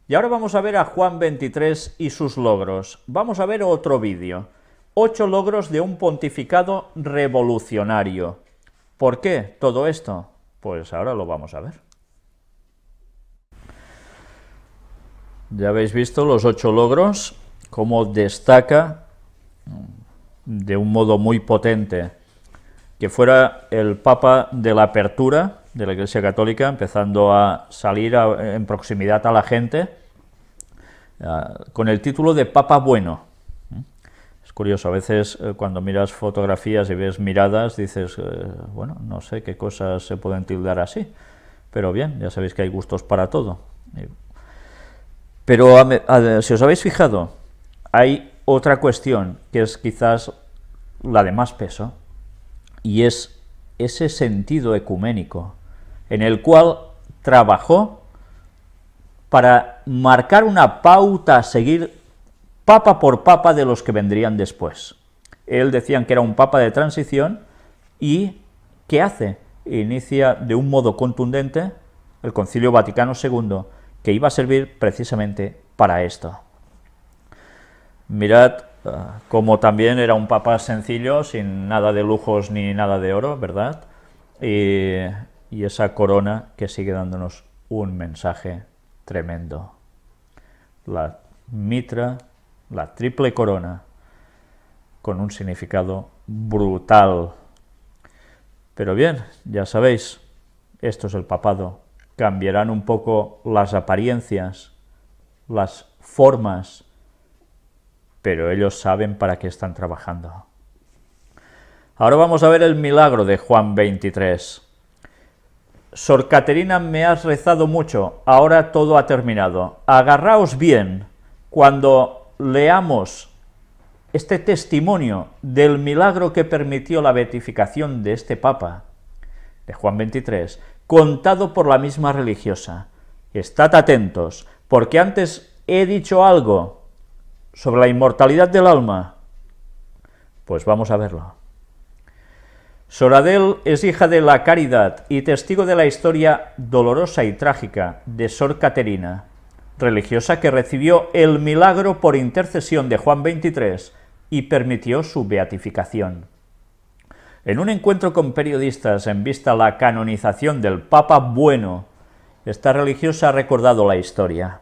Y ahora vamos a ver a Juan XXIII y sus logros. Vamos a ver otro vídeo. 8 logros de un pontificado revolucionario. ¿Por qué todo esto? Pues ahora lo vamos a ver. Ya habéis visto los 8 logros, cómo destaca de un modo muy potente que fuera el Papa de la apertura de la Iglesia Católica, empezando a salir en proximidad a la gente, con el título de Papa Bueno. Es curioso, a veces cuando miras fotografías y ves miradas, dices, bueno, no sé qué cosas se pueden tildar así, pero bien, ya sabéis que hay gustos para todo. Pero si os habéis fijado, hay otra cuestión que es quizás la de más peso, y es ese sentido ecuménico, en el cual trabajó para marcar una pauta a seguir papa por papa de los que vendrían después. Él decían que era un papa de transición, y ¿qué hace? Inicia de un modo contundente el Concilio Vaticano II, que iba a servir precisamente para esto. Mirad cómo también era un papa sencillo, sin nada de lujos ni nada de oro, ¿verdad? Y esa corona que sigue dándonos un mensaje tremendo. La mitra, la triple corona, con un significado brutal. Pero bien, ya sabéis, esto es el papado. Cambiarán un poco las apariencias, las formas, pero ellos saben para qué están trabajando. Ahora vamos a ver el milagro de Juan 23. Sor Caterina, me has rezado mucho, ahora todo ha terminado. Agarraos bien cuando leamos este testimonio del milagro que permitió la beatificación de este Papa, de Juan 23, contado por la misma religiosa. Estad atentos, porque antes he dicho algo sobre la inmortalidad del alma. Pues vamos a verlo. Sor Adele es hija de la caridad y testigo de la historia dolorosa y trágica de Sor Caterina, religiosa que recibió el milagro por intercesión de Juan 23 y permitió su beatificación. En un encuentro con periodistas en vista a la canonización del Papa Bueno, esta religiosa ha recordado la historia.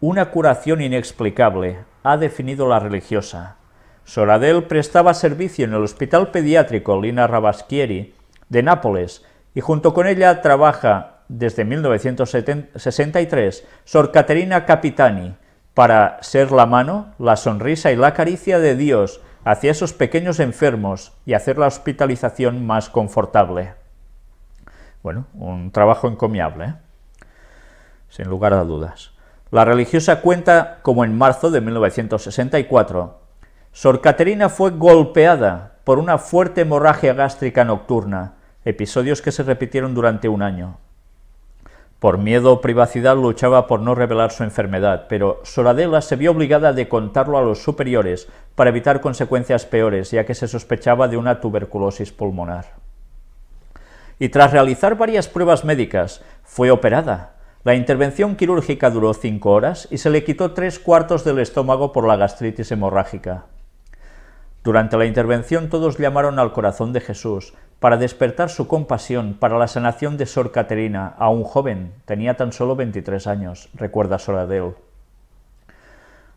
Una curación inexplicable ha definido la religiosa. Sor Adele prestaba servicio en el Hospital Pediátrico Lina Ravaschieri de Nápoles y junto con ella trabaja desde 1963 Sor Caterina Capitani para ser la mano, la sonrisa y la caricia de Dios hacia esos pequeños enfermos y hacer la hospitalización más confortable. Bueno, un trabajo encomiable, ¿eh? Sin lugar a dudas. La religiosa cuenta como en marzo de 1964, Sor Caterina fue golpeada por una fuerte hemorragia gástrica nocturna, episodios que se repitieron durante un año. Por miedo o privacidad luchaba por no revelar su enfermedad, pero Sor Adela se vio obligada a contarlo a los superiores para evitar consecuencias peores, ya que se sospechaba de una tuberculosis pulmonar. Y tras realizar varias pruebas médicas, fue operada. La intervención quirúrgica duró 5 horas y se le quitó 3/4 del estómago por la gastritis hemorrágica. Durante la intervención todos llamaron al corazón de Jesús para despertar su compasión para la sanación de Sor Caterina, aún joven, tenía tan solo 23 años, recuerda Sor Adele.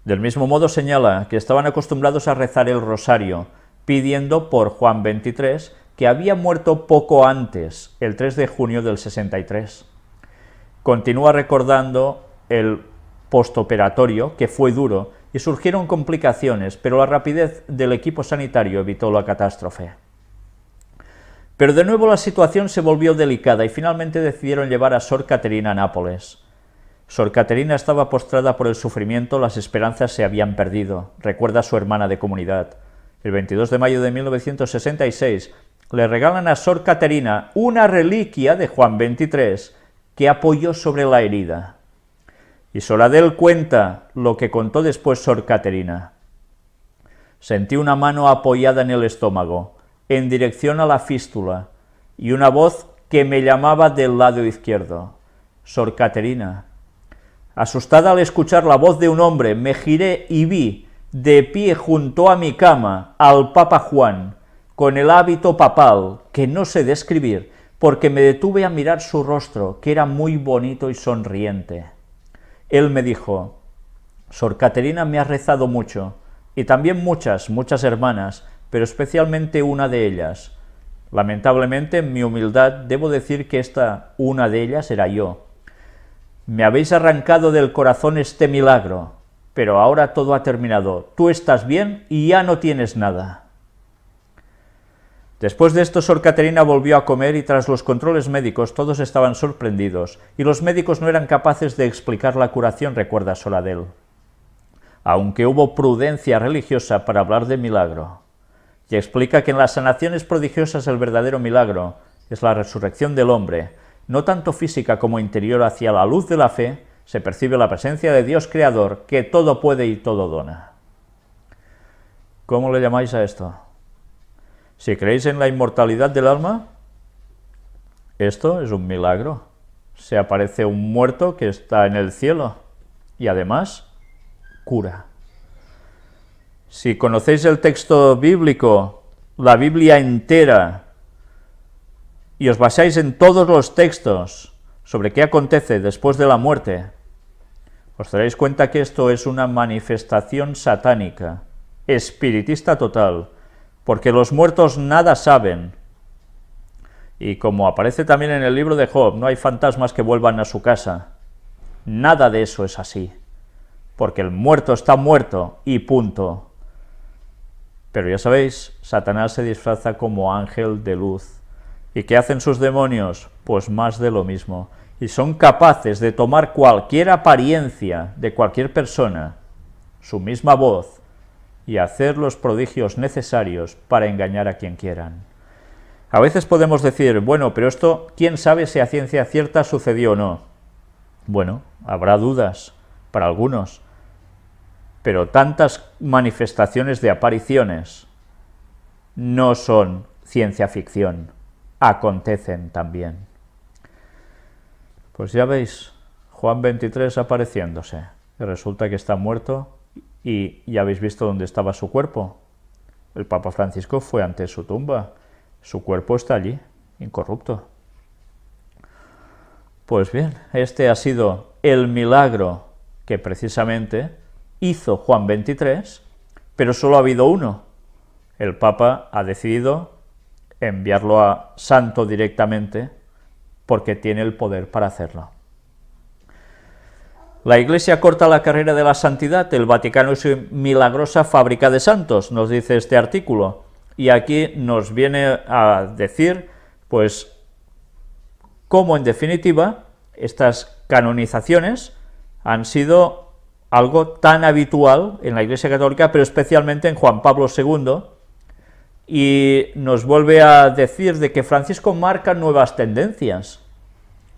Del mismo modo señala que estaban acostumbrados a rezar el rosario, pidiendo por Juan 23, que había muerto poco antes, el 3 de junio del 63. Continúa recordando el postoperatorio, que fue duro, y surgieron complicaciones, pero la rapidez del equipo sanitario evitó la catástrofe. Pero de nuevo la situación se volvió delicada y finalmente decidieron llevar a Sor Caterina a Nápoles. Sor Caterina estaba postrada por el sufrimiento, las esperanzas se habían perdido, recuerda su hermana de comunidad. El 22 de mayo de 1966 le regalan a Sor Caterina una reliquia de Juan 23 que apoyó sobre la herida. Y Sor Adele cuenta lo que contó después Sor Caterina. Sentí una mano apoyada en el estómago, en dirección a la fístula, y una voz que me llamaba del lado izquierdo. Sor Caterina. Asustada al escuchar la voz de un hombre, me giré y vi, de pie junto a mi cama, al Papa Juan, con el hábito papal, que no sé describir, porque me detuve a mirar su rostro, que era muy bonito y sonriente. Él me dijo: Sor Caterina, me has rezado mucho, y también muchas hermanas, pero especialmente una de ellas. Lamentablemente, en mi humildad, debo decir que esta una de ellas era yo. Me habéis arrancado del corazón este milagro, pero ahora todo ha terminado. Tú estás bien y ya no tienes nada. Después de esto, Sor Caterina volvió a comer y tras los controles médicos todos estaban sorprendidos, y los médicos no eran capaces de explicar la curación, recuerda Sor Adele. Aunque hubo prudencia religiosa para hablar de milagro, y explica que en las sanaciones prodigiosas el verdadero milagro es la resurrección del hombre, no tanto física como interior. Hacia la luz de la fe se percibe la presencia de Dios Creador, que todo puede y todo dona. ¿Cómo le llamáis a esto? Si creéis en la inmortalidad del alma, esto es un milagro. Se aparece un muerto que está en el cielo y además cura. Si conocéis el texto bíblico, la Biblia entera, y os basáis en todos los textos sobre qué acontece después de la muerte, os daréis cuenta que esto es una manifestación satánica, espiritista total, porque los muertos nada saben. Y como aparece también en el libro de Job, no hay fantasmas que vuelvan a su casa. Nada de eso es así, porque el muerto está muerto y punto. Pero ya sabéis, Satanás se disfraza como ángel de luz. ¿Y qué hacen sus demonios? Pues más de lo mismo. Y son capaces de tomar cualquier apariencia de cualquier persona, su misma voz, y hacer los prodigios necesarios para engañar a quien quieran. A veces podemos decir, bueno, pero esto, ¿quién sabe si a ciencia cierta sucedió o no? Bueno, habrá dudas para algunos, pero tantas manifestaciones de apariciones no son ciencia ficción, acontecen también. Pues ya veis, Juan 23 apareciéndose, y resulta que está muerto y ya habéis visto dónde estaba su cuerpo. El Papa Francisco fue ante su tumba, su cuerpo está allí, incorrupto. Pues bien, este ha sido el milagro que precisamente hizo Juan 23, pero solo ha habido uno. El Papa ha decidido enviarlo a santo directamente porque tiene el poder para hacerlo. La Iglesia corta la carrera de la santidad, el Vaticano es una milagrosa fábrica de santos, nos dice este artículo, y aquí nos viene a decir, pues, cómo en definitiva estas canonizaciones han sido algo tan habitual en la Iglesia Católica, pero especialmente en Juan Pablo II, y nos vuelve a decir de que Francisco marca nuevas tendencias.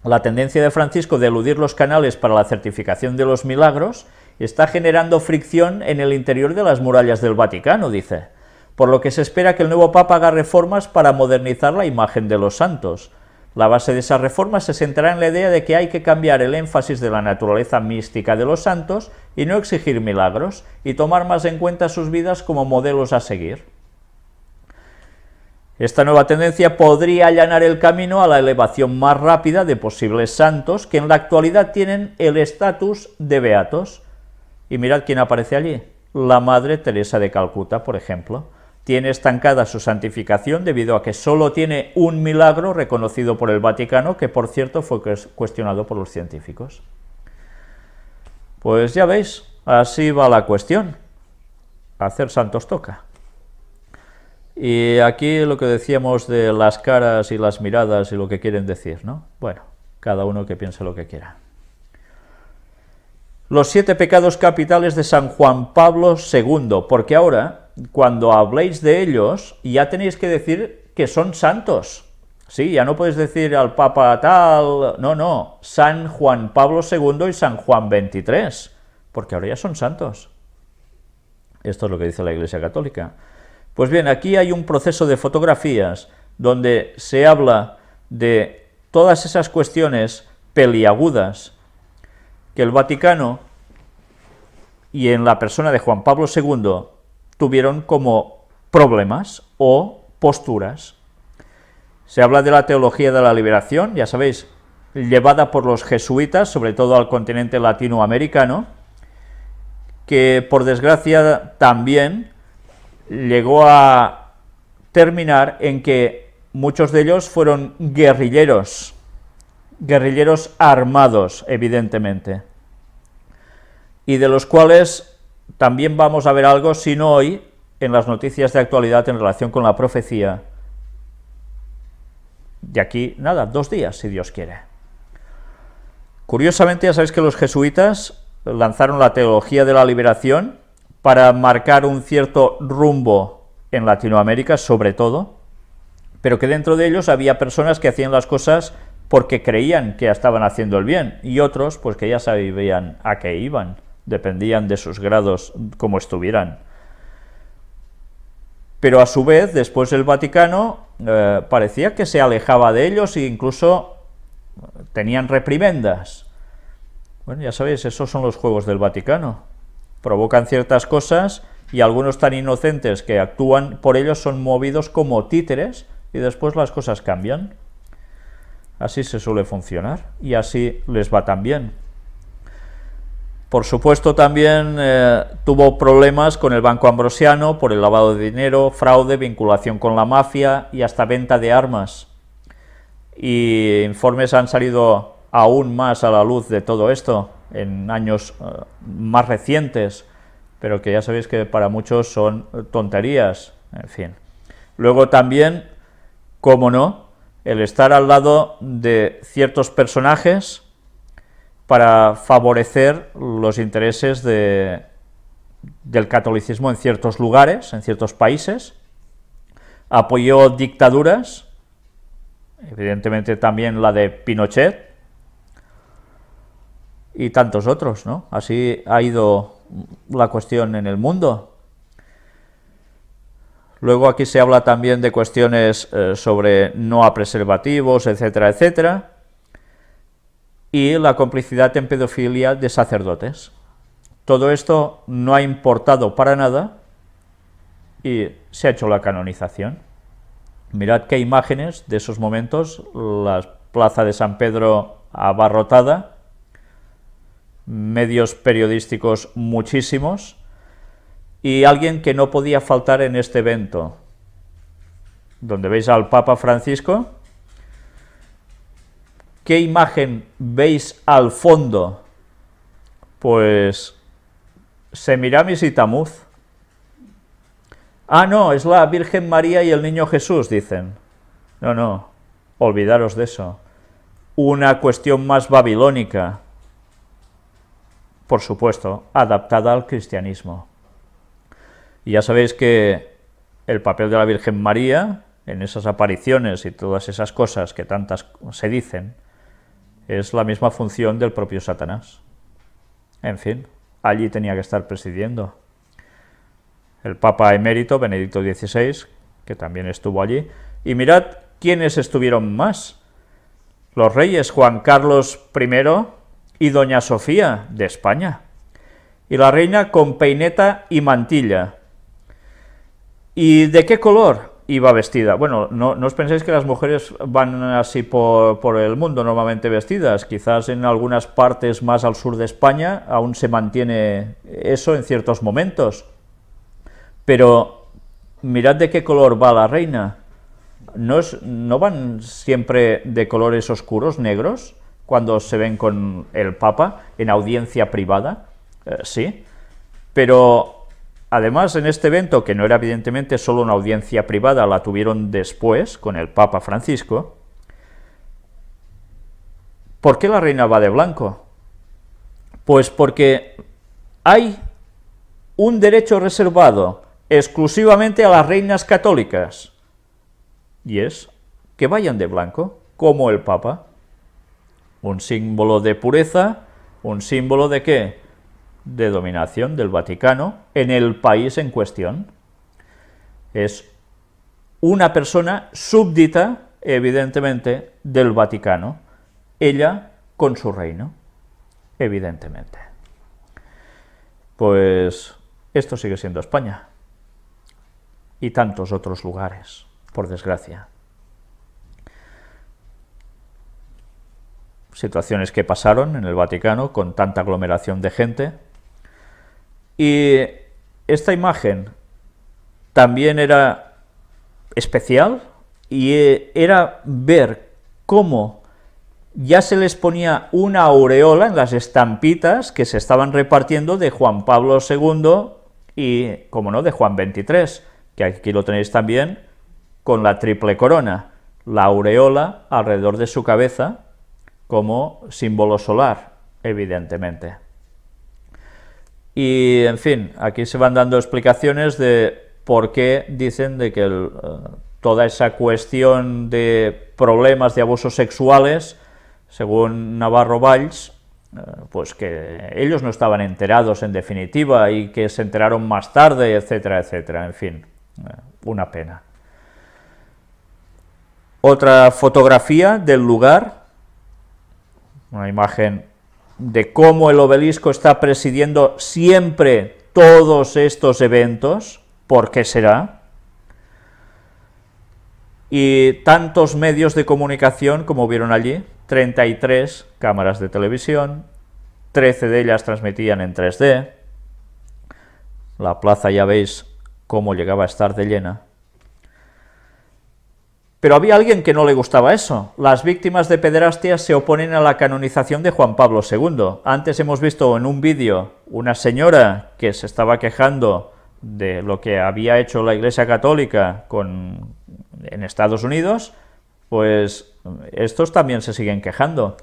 La tendencia de Francisco de eludir los canales para la certificación de los milagros está generando fricción en el interior de las murallas del Vaticano, dice, por lo que se espera que el nuevo Papa haga reformas para modernizar la imagen de los santos. La base de esas reformas se centrará en la idea de que hay que cambiar el énfasis de la naturaleza mística de los santos y no exigir milagros, y tomar más en cuenta sus vidas como modelos a seguir. Esta nueva tendencia podría allanar el camino a la elevación más rápida de posibles santos que en la actualidad tienen el estatus de beatos. Y mirad quién aparece allí, la Madre Teresa de Calcuta, por ejemplo. Tiene estancada su santificación debido a que solo tiene un milagro reconocido por el Vaticano, que por cierto fue cuestionado por los científicos. Pues ya veis, así va la cuestión. Hacer santos toca. Y aquí lo que decíamos de las caras y las miradas y lo que quieren decir, ¿no? Bueno, cada uno que piense lo que quiera. Los 7 pecados capitales de San Juan Pablo II, porque ahora, cuando habléis de ellos, ya tenéis que decir que son santos. Sí, ya no podéis decir al Papa tal, no, San Juan Pablo II y San Juan 23, porque ahora ya son santos. Esto es lo que dice la Iglesia Católica. Pues bien, aquí hay un proceso de fotografías donde se habla de todas esas cuestiones peliagudas que el Vaticano y en la persona de Juan Pablo II tuvieron como problemas o posturas. Se habla de la teología de la liberación, ya sabéis, llevada por los jesuitas, sobre todo al continente latinoamericano, que por desgracia también llegó a terminar en que muchos de ellos fueron guerrilleros armados, evidentemente, y de los cuales también vamos a ver algo, si no hoy, en las noticias de actualidad en relación con la profecía, de aquí, nada, 2 días, si Dios quiere. Curiosamente, ya sabéis que los jesuitas lanzaron la teología de la liberación para marcar un cierto rumbo en Latinoamérica, sobre todo, pero que dentro de ellos había personas que hacían las cosas porque creían que estaban haciendo el bien, y otros pues que ya sabían a qué iban, dependían de sus grados como estuvieran. Pero a su vez, después el Vaticano parecía que se alejaba de ellos e incluso tenían reprimendas. Bueno, ya sabéis, esos son los juegos del Vaticano. Provocan ciertas cosas y algunos tan inocentes que actúan por ellos son movidos como títeres y después las cosas cambian. Así se suele funcionar y así les va también. Por supuesto también tuvo problemas con el Banco Ambrosiano por el lavado de dinero, fraude, vinculación con la mafia y hasta venta de armas. Y informes han salido aún más a la luz de todo esto. en años más recientes, pero que ya sabéis que para muchos son tonterías, en fin. Luego también, cómo no, el estar al lado de ciertos personajes para favorecer los intereses del catolicismo en ciertos lugares, en ciertos países, apoyó dictaduras, evidentemente también la de Pinochet, y tantos otros, ¿no? Así ha ido la cuestión en el mundo. Luego aquí se habla también de cuestiones sobre no a preservativos, etcétera, etcétera, y la complicidad en pedofilia de sacerdotes. Todo esto no ha importado para nada y se ha hecho la canonización. Mirad qué imágenes de esos momentos, la plaza de San Pedro abarrotada, medios periodísticos muchísimos, y alguien que no podía faltar en este evento, donde veis al Papa Francisco. ¿Qué imagen veis al fondo? Pues Semiramis y Tamuz. Ah, no, es la Virgen María y el Niño Jesús, dicen. No, no, olvidaros de eso. Una cuestión más babilónica, por supuesto, adaptada al cristianismo. Y ya sabéis que el papel de la Virgen María, en esas apariciones y todas esas cosas que tantas se dicen, es la misma función del propio Satanás. En fin, allí tenía que estar presidiendo. El Papa emérito, Benedicto XVI, que también estuvo allí. Y mirad quiénes estuvieron más. Los reyes Juan Carlos I y Doña Sofía, de España. Y la reina con peineta y mantilla. ¿Y de qué color iba vestida? Bueno, no os penséis que las mujeres van así por el mundo normalmente vestidas. Quizás en algunas partes más al sur de España aún se mantiene eso en ciertos momentos. Pero mirad de qué color va la reina. ¿No van siempre de colores oscuros, negros, cuando se ven con el Papa en audiencia privada? Sí, pero además en este evento, que no era evidentemente solo una audiencia privada, la tuvieron después con el Papa Francisco. ¿Por qué la reina va de blanco? Pues porque hay un derecho reservado exclusivamente a las reinas católicas, y es que vayan de blanco, como el Papa. Un símbolo de pureza, un símbolo de ¿qué? De dominación del Vaticano en el país en cuestión. Es una persona súbdita, evidentemente, del Vaticano, ella con su reino, evidentemente. Pues esto sigue siendo España y tantos otros lugares, por desgracia. Situaciones que pasaron en el Vaticano con tanta aglomeración de gente. Y esta imagen también era especial, y era ver cómo ya se les ponía una aureola en las estampitas que se estaban repartiendo de Juan Pablo II y, como no, de Juan XXIII, que aquí lo tenéis también con la triple corona, la aureola alrededor de su cabeza como símbolo solar, evidentemente. Y, en fin, aquí se van dando explicaciones de por qué dicen de que toda esa cuestión de problemas de abusos sexuales, según Navarro Valls, pues que ellos no estaban enterados en definitiva y que se enteraron más tarde, etcétera, etcétera, en fin, una pena. Otra fotografía del lugar, una imagen de cómo el obelisco está presidiendo siempre todos estos eventos. ¿Por qué será? Y tantos medios de comunicación como vieron allí, 33 cámaras de televisión, 13 de ellas transmitían en 3D, la plaza ya veis cómo llegaba a estar de llena. Pero había alguien que no le gustaba eso. Las víctimas de pederastia se oponen a la canonización de Juan Pablo II. Antes hemos visto en un vídeo una señora que se estaba quejando de lo que había hecho la Iglesia Católica en Estados Unidos, pues estos también se siguen quejando.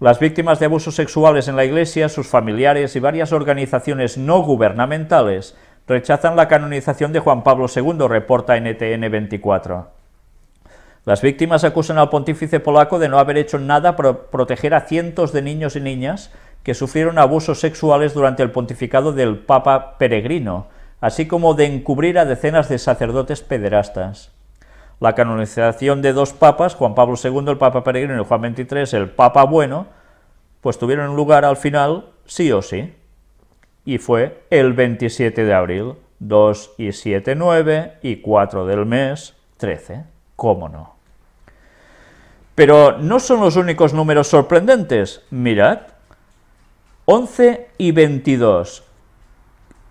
Las víctimas de abusos sexuales en la Iglesia, sus familiares y varias organizaciones no gubernamentales rechazan la canonización de Juan Pablo II, reporta NTN 24. Las víctimas acusan al pontífice polaco de no haber hecho nada para proteger a cientos de niños y niñas que sufrieron abusos sexuales durante el pontificado del Papa Peregrino, así como de encubrir a decenas de sacerdotes pederastas. La canonización de dos papas, Juan Pablo II, el Papa Peregrino, y Juan XXIII, el Papa Bueno, pues tuvieron lugar al final sí o sí. Y fue el 27 de abril, 2 y 7, 9 y 4 del mes 13. ¿Cómo no? Pero no son los únicos números sorprendentes. Mirad, 11 y 22.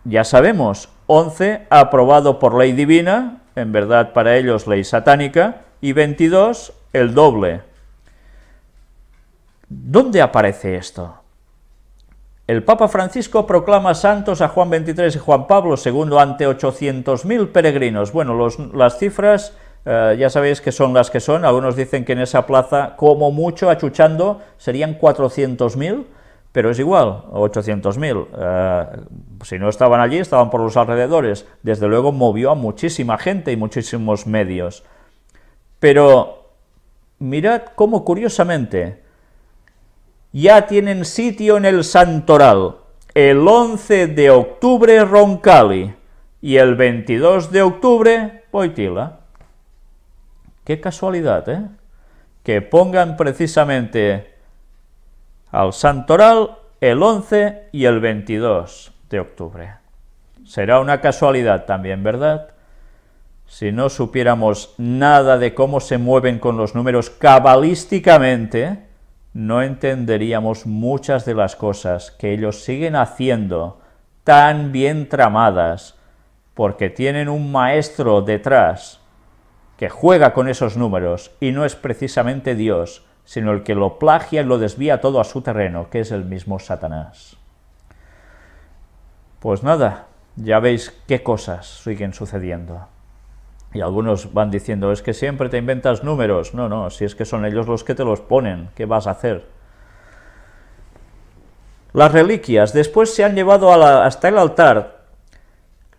Ya sabemos, 11 aprobado por ley divina, en verdad para ellos ley satánica, y 22 el doble. ¿Dónde aparece esto? El Papa Francisco proclama santos a Juan XXIII y Juan Pablo II ante 800.000 peregrinos. Bueno, las cifras ya sabéis que son las que son. Algunos dicen que en esa plaza, como mucho, achuchando, serían 400.000, pero es igual, 800.000. Si no estaban allí, estaban por los alrededores. Desde luego movió a muchísima gente y muchísimos medios. Pero mirad cómo, curiosamente, ya tienen sitio en el Santoral. El 11 de octubre, Roncalli, y el 22 de octubre, Wojtyla. Qué casualidad, ¿eh? Que pongan precisamente al Santoral el 11 y el 22 de octubre. Será una casualidad también, ¿verdad? Si no supiéramos nada de cómo se mueven con los números cabalísticamente, no entenderíamos muchas de las cosas que ellos siguen haciendo tan bien tramadas, porque tienen un maestro detrás que juega con esos números, y no es precisamente Dios, sino el que lo plagia y lo desvía todo a su terreno, que es el mismo Satanás. Pues nada, ya veis qué cosas siguen sucediendo. Y algunos van diciendo, es que siempre te inventas números. No, no, si es que son ellos los que te los ponen, ¿qué vas a hacer? Las reliquias, después se han llevado hasta el altar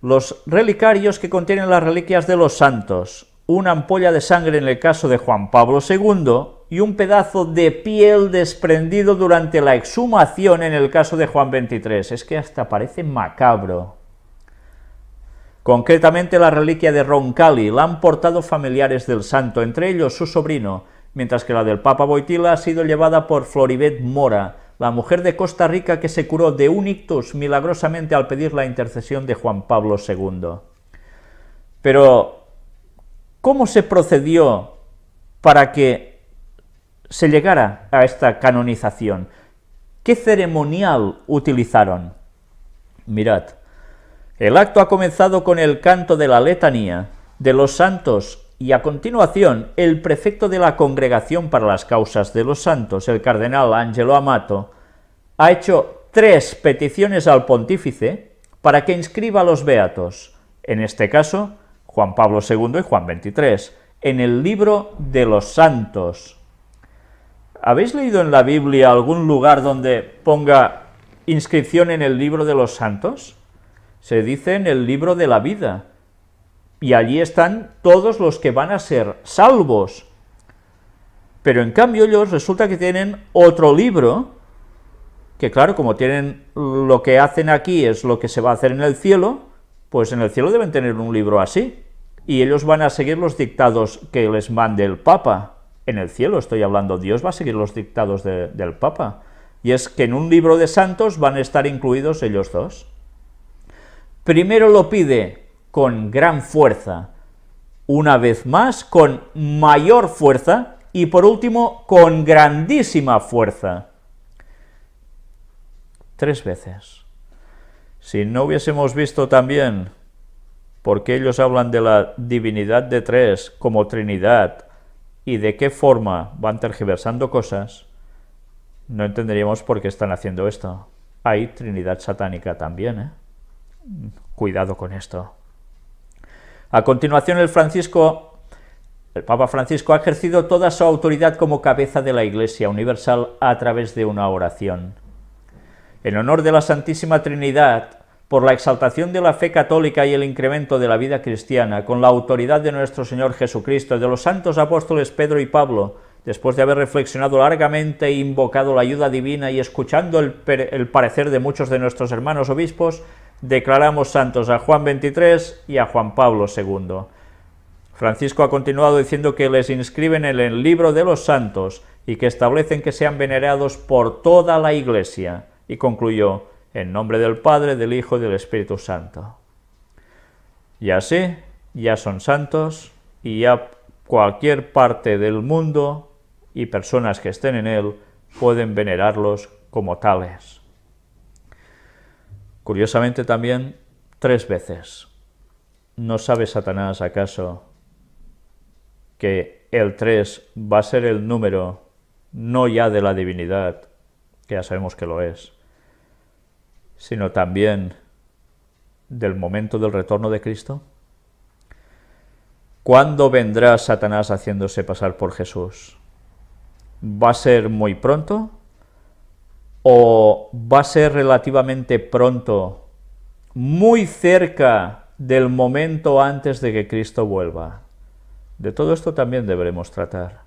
los relicarios que contienen las reliquias de los santos, una ampolla de sangre en el caso de Juan Pablo II y un pedazo de piel desprendido durante la exhumación en el caso de Juan XXIII. Es que hasta parece macabro. Concretamente la reliquia de Roncalli la han portado familiares del santo, entre ellos su sobrino, mientras que la del Papa Wojtyla ha sido llevada por Floribet Mora, la mujer de Costa Rica que se curó de un ictus milagrosamente al pedir la intercesión de Juan Pablo II. Pero ¿cómo se procedió para que se llegara a esta canonización? ¿Qué ceremonial utilizaron? Mirad, el acto ha comenzado con el canto de la letanía de los santos y a continuación el prefecto de la Congregación para las Causas de los Santos, el cardenal Angelo Amato, ha hecho 3 peticiones al pontífice para que inscriba a los beatos, en este caso Juan Pablo II y Juan XXIII, en el libro de los santos. ¿Habéis leído en la Biblia algún lugar donde ponga inscripción en el libro de los santos? Se dice en el libro de la vida, y allí están todos los que van a ser salvos. Pero en cambio ellos resulta que tienen otro libro, que claro, como tienen lo que hacen aquí es lo que se va a hacer en el cielo, pues en el cielo deben tener un libro así, y ellos van a seguir los dictados que les mande el Papa. En el cielo estoy hablando, Dios va a seguir los dictados del Papa. Y es que en un libro de santos van a estar incluidos ellos dos. Primero lo pide con gran fuerza, una vez más con mayor fuerza, y por último con grandísima fuerza. 3 veces. Si no hubiésemos visto también, porque ellos hablan de la divinidad de 3 como Trinidad, y de qué forma van tergiversando cosas, no entenderíamos por qué están haciendo esto. Hay Trinidad satánica también, ¿eh? Cuidado con esto. A continuación, el Papa Francisco ha ejercido toda su autoridad como cabeza de la Iglesia Universal a través de una oración. En honor de la Santísima Trinidad, por la exaltación de la fe católica y el incremento de la vida cristiana, con la autoridad de nuestro Señor Jesucristo y de los santos apóstoles Pedro y Pablo, después de haber reflexionado largamente e invocado la ayuda divina y escuchando el parecer de muchos de nuestros hermanos obispos, declaramos santos a Juan XXIII y a Juan Pablo II. Francisco ha continuado diciendo que les inscriben en el libro de los santos y que establecen que sean venerados por toda la Iglesia, y concluyó: en nombre del Padre, del Hijo y del Espíritu Santo. Y así, ya son santos, y ya cualquier parte del mundo y personas que estén en él pueden venerarlos como tales. Curiosamente también, 3 veces. ¿No sabe Satanás acaso que el 3 va a ser el número no ya de la divinidad, que ya sabemos que lo es, sino también del momento del retorno de Cristo? ¿Cuándo vendrá Satanás haciéndose pasar por Jesús? ¿Va a ser muy pronto? ¿O va a ser relativamente pronto, muy cerca del momento antes de que Cristo vuelva? De todo esto también deberemos tratar.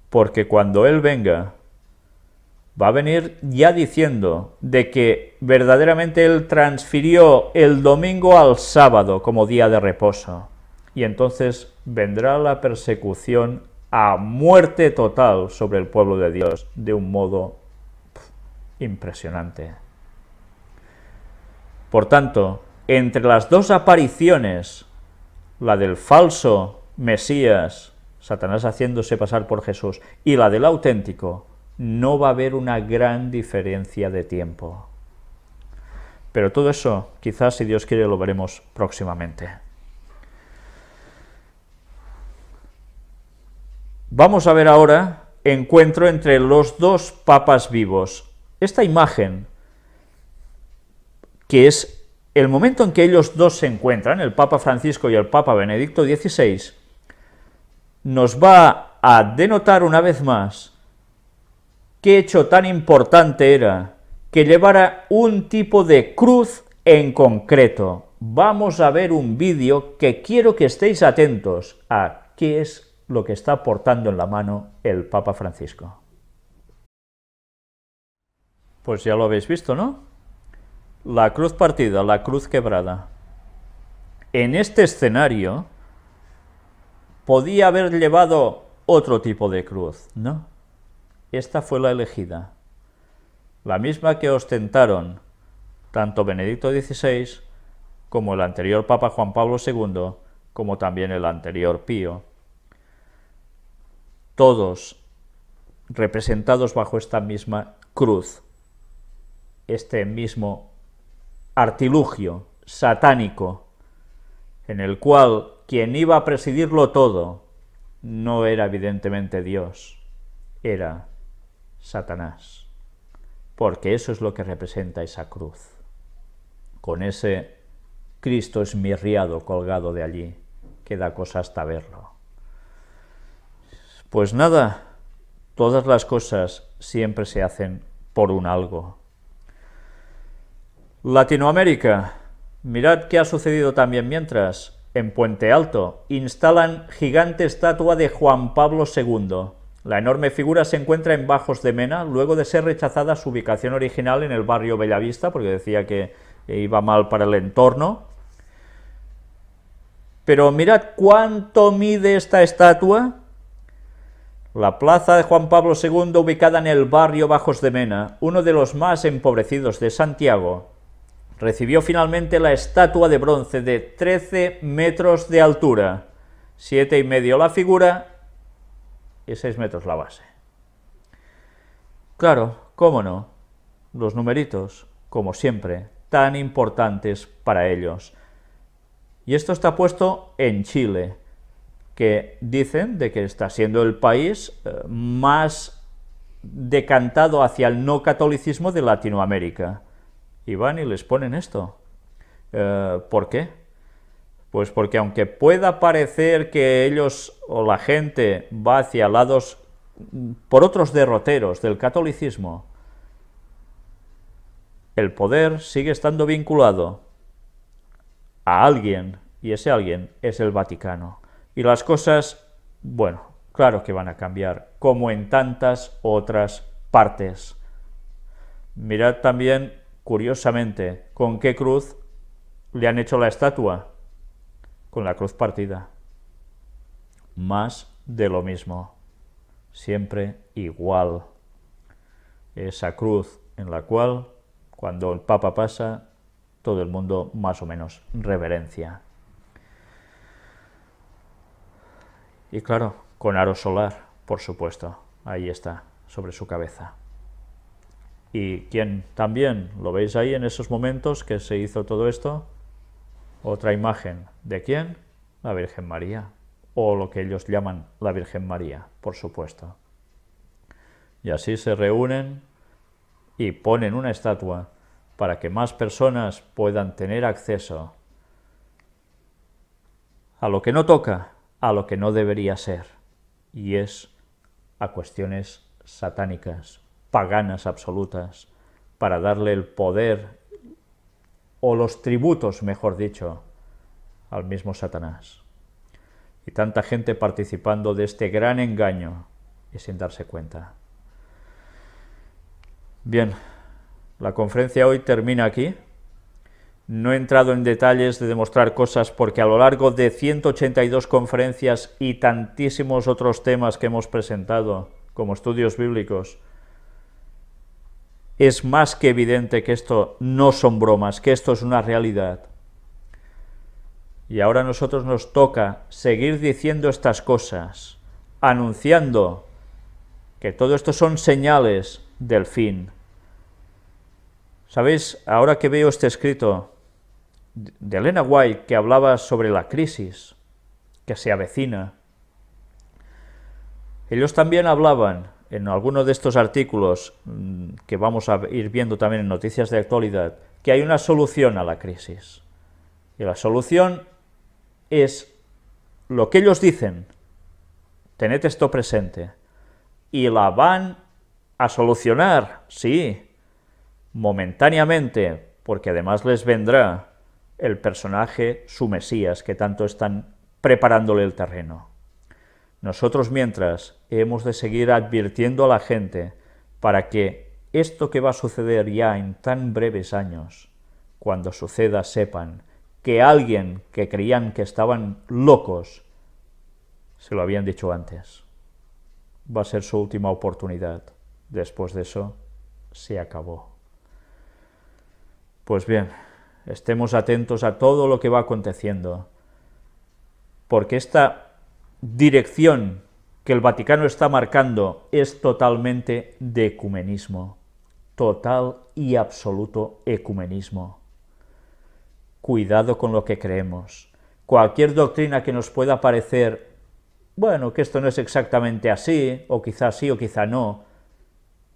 Porque cuando Él venga, va a venir ya diciendo de que verdaderamente Él transfirió el domingo al sábado como día de reposo. Y entonces vendrá la persecución a muerte total sobre el pueblo de Dios, de un modo impresionante. Por tanto, entre las 2 apariciones, la del falso Mesías, Satanás haciéndose pasar por Jesús, y la del auténtico, no va a haber una gran diferencia de tiempo. Pero todo eso, quizás, si Dios quiere, lo veremos próximamente. Vamos a ver ahora encuentro entre los 2 papas vivos. Esta imagen, que es el momento en que ellos 2 se encuentran, el Papa Francisco y el Papa Benedicto XVI, nos va a denotar una vez más qué hecho tan importante era que llevara un tipo de cruz en concreto. Vamos a ver un vídeo que quiero que estéis atentos a qué es lo que está portando en la mano el Papa Francisco. Pues ya lo habéis visto, ¿no? La cruz partida, la cruz quebrada. En este escenario podía haber llevado otro tipo de cruz, ¿no? Esta fue la elegida, la misma que ostentaron tanto Benedicto XVI como el anterior Papa Juan Pablo II, como también el anterior Pío. Todos representados bajo esta misma cruz, este mismo artilugio satánico, en el cual quien iba a presidirlo todo no era evidentemente Dios, era Satanás, porque eso es lo que representa esa cruz, con ese Cristo esmirriado colgado de allí, que da cosa hasta verlo. Pues nada, todas las cosas siempre se hacen por un algo. Latinoamérica, mirad qué ha sucedido también mientras. En Puente Alto instalan gigante estatua de Juan Pablo II. La enorme figura se encuentra en Bajos de Mena, luego de ser rechazada su ubicación original en el barrio Bellavista, porque decía que iba mal para el entorno. Pero mirad cuánto mide esta estatua. La plaza de Juan Pablo II, ubicada en el barrio Bajos de Mena, uno de los más empobrecidos de Santiago, recibió finalmente la estatua de bronce de 13 metros de altura, 7,5 la figura y 6 metros la base. Claro, cómo no, los numeritos, como siempre, tan importantes para ellos. Y esto está puesto en Chile. que dicen de que está siendo el país más decantado hacia el no catolicismo de Latinoamérica. Y van y les ponen esto. ¿Por qué? Pues porque aunque pueda parecer que ellos o la gente va hacia lados por otros derroteros del catolicismo, el poder sigue estando vinculado a alguien, y ese alguien es el Vaticano. Y las cosas, bueno, claro que van a cambiar, como en tantas otras partes. Mirad también, curiosamente, con qué cruz le han hecho la estatua. Con la cruz partida. Más de lo mismo. Siempre igual. Esa cruz en la cual, cuando el Papa pasa, todo el mundo más o menos reverencia. Y claro, con aro solar, por supuesto, ahí está, sobre su cabeza. ¿Y quién también? ¿Lo veis ahí en esos momentos que se hizo todo esto? Otra imagen. ¿De quién? La Virgen María. O lo que ellos llaman la Virgen María, por supuesto. Y así se reúnen y ponen una estatua para que más personas puedan tener acceso a lo que no toca, a lo que no debería ser, y es a cuestiones satánicas, paganas absolutas, para darle el poder, o los tributos, mejor dicho, al mismo Satanás. Y tanta gente participando de este gran engaño y sin darse cuenta. Bien, la conferencia hoy termina aquí. No he entrado en detalles de demostrar cosas porque a lo largo de 182 conferencias y tantísimos otros temas que hemos presentado como estudios bíblicos, es más que evidente que esto no son bromas, que esto es una realidad. Y ahora a nosotros nos toca seguir diciendo estas cosas, anunciando que todo esto son señales del fin. ¿Sabéis? Ahora que veo este escrito de Elena White que hablaba sobre la crisis que se avecina, ellos también hablaban en alguno de estos artículos que vamos a ir viendo también en Noticias de Actualidad, que hay una solución a la crisis. Y la solución es lo que ellos dicen, tened esto presente, y la van a solucionar, sí, momentáneamente, porque además les vendrá el personaje, su Mesías, que tanto están preparándole el terreno. Nosotros, mientras, hemos de seguir advirtiendo a la gente para que esto que va a suceder ya en tan breves años, cuando suceda, sepan que alguien que creían que estaban locos, se lo habían dicho antes. Va a ser su última oportunidad. Después de eso, se acabó. Pues bien, estemos atentos a todo lo que va aconteciendo, porque esta dirección que el Vaticano está marcando es totalmente de ecumenismo, total y absoluto ecumenismo. Cuidado con lo que creemos. Cualquier doctrina que nos pueda parecer, bueno, que esto no es exactamente así, o quizá sí o quizá no,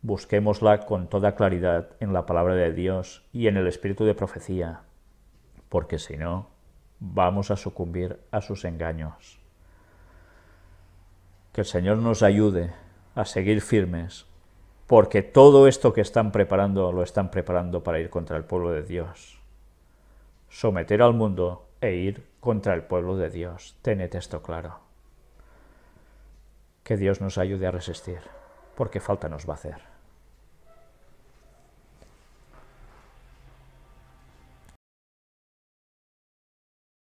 busquémosla con toda claridad en la palabra de Dios y en el espíritu de profecía, porque si no, vamos a sucumbir a sus engaños. Que el Señor nos ayude a seguir firmes, porque todo esto que están preparando, lo están preparando para ir contra el pueblo de Dios. Someter al mundo e ir contra el pueblo de Dios. Tened esto claro. Que Dios nos ayude a resistir, porque falta nos va a hacer.